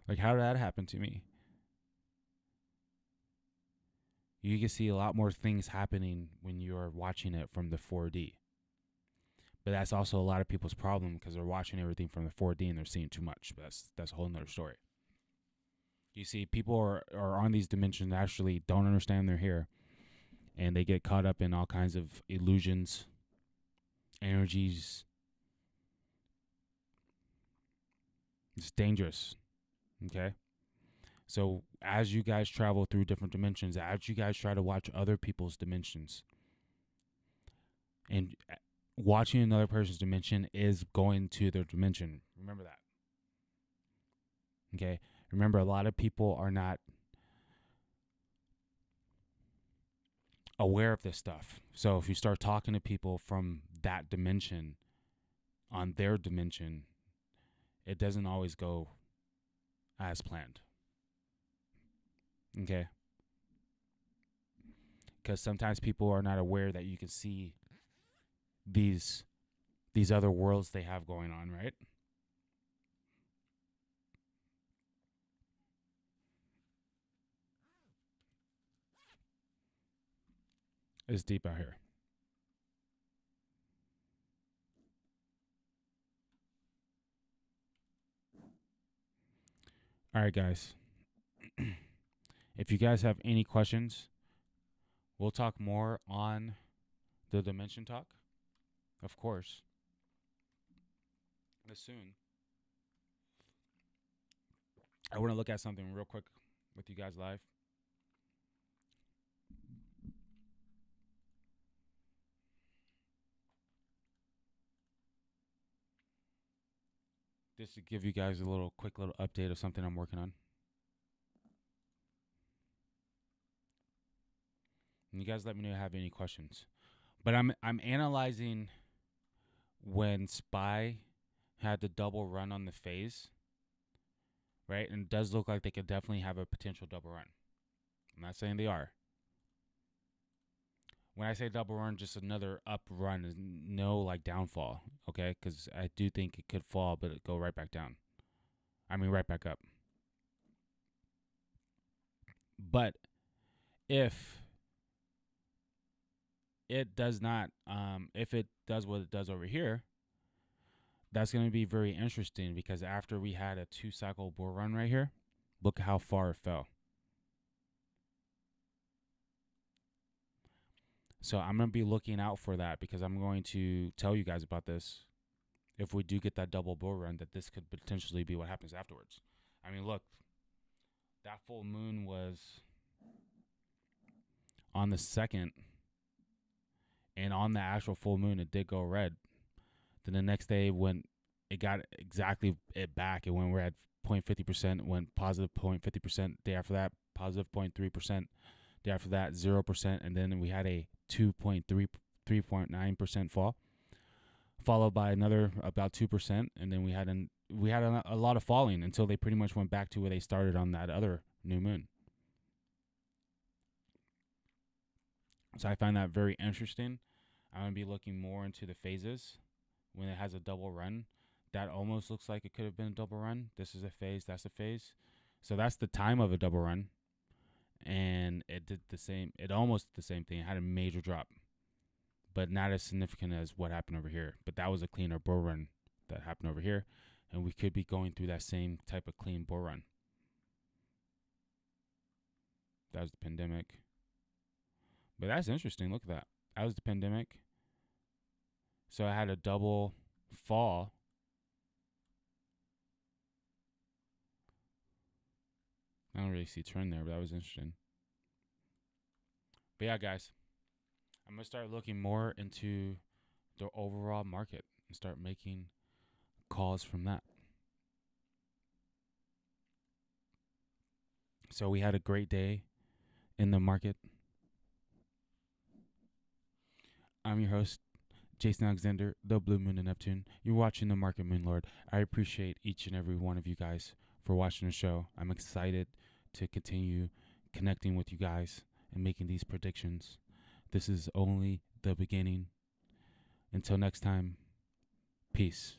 Like, how did that happen to me? You can see a lot more things happening when you're watching it from the 4D. But that's also a lot of people's problem because they're watching everything from the 4D and they're seeing too much. But that's a whole nother story. You see, people are on these dimensions that actually don't understand they're here. And they get caught up in all kinds of illusions, energies. It's dangerous. Okay? So as you guys travel through different dimensions, as you guys try to watch other people's dimensions, and watching another person's dimension is going to their dimension. Remember that. Okay? Remember, a lot of people are not aware of this stuff. So if you start talking to people from that dimension, on their dimension, it doesn't always go as planned. Okay? Because sometimes people are not aware that you can see these other worlds they have going on, right? It's deep out here. All right, guys. If you guys have any questions, we'll talk more on the Dimension Talk, of course, as soon. I want to look at something real quick with you guys live. Just to give you guys a quick little update of something I'm working on. And you guys let me know if you have any questions. But I'm analyzing when Spy had the double run on the phase, right? And it does look like they could definitely have a potential double run. I'm not saying they are. When I say double run, just another up run, is no like downfall, okay? Because I do think it could fall, but it go right back down. Right back up. But if it does not, if it does what it does over here, that's going to be very interesting because after we had a 2-cycle bull run right here, look how far it fell. So I'm going to be looking out for that because I'm going to tell you guys about this. If we do get that double bull run, that this could potentially be what happens afterwards. Look, that full moon was on the 2nd, and on the actual full moon, it did go red. Then the next day, when it got exactly it back, it went, we're at 0.50%, went positive 0.50%. Day after that, positive 0.3%. Day after that, 0%, and then we had a 3.9% fall, followed by another about 2%, and then we had a lot of falling until they pretty much went back to where they started on that other new moon. So I find that very interesting. I'm going to be looking more into the phases when it has a double run. That almost looks like it could have been a double run. This is a phase, that's a phase. So that's the time of a double run. And it did the same. It almost did the same thing. It had a major drop, but not as significant as what happened over here. But that was a cleaner bull run that happened over here. And we could be going through that same type of clean bull run. That was the pandemic. But that's interesting. Look at that. That was the pandemic. So I had a double fall. I don't really see trend there, but that was interesting. But yeah, guys, I'm gonna start looking more into the overall market and start making calls from that. So we had a great day in the market. I'm your host, Jason Alexander, the Blue Moon and Neptune. You're watching the Market Moon Lord. I appreciate each and every one of you guys for watching the show. I'm excited to continue connecting with you guys and making these predictions. This is only the beginning. Until next time, peace.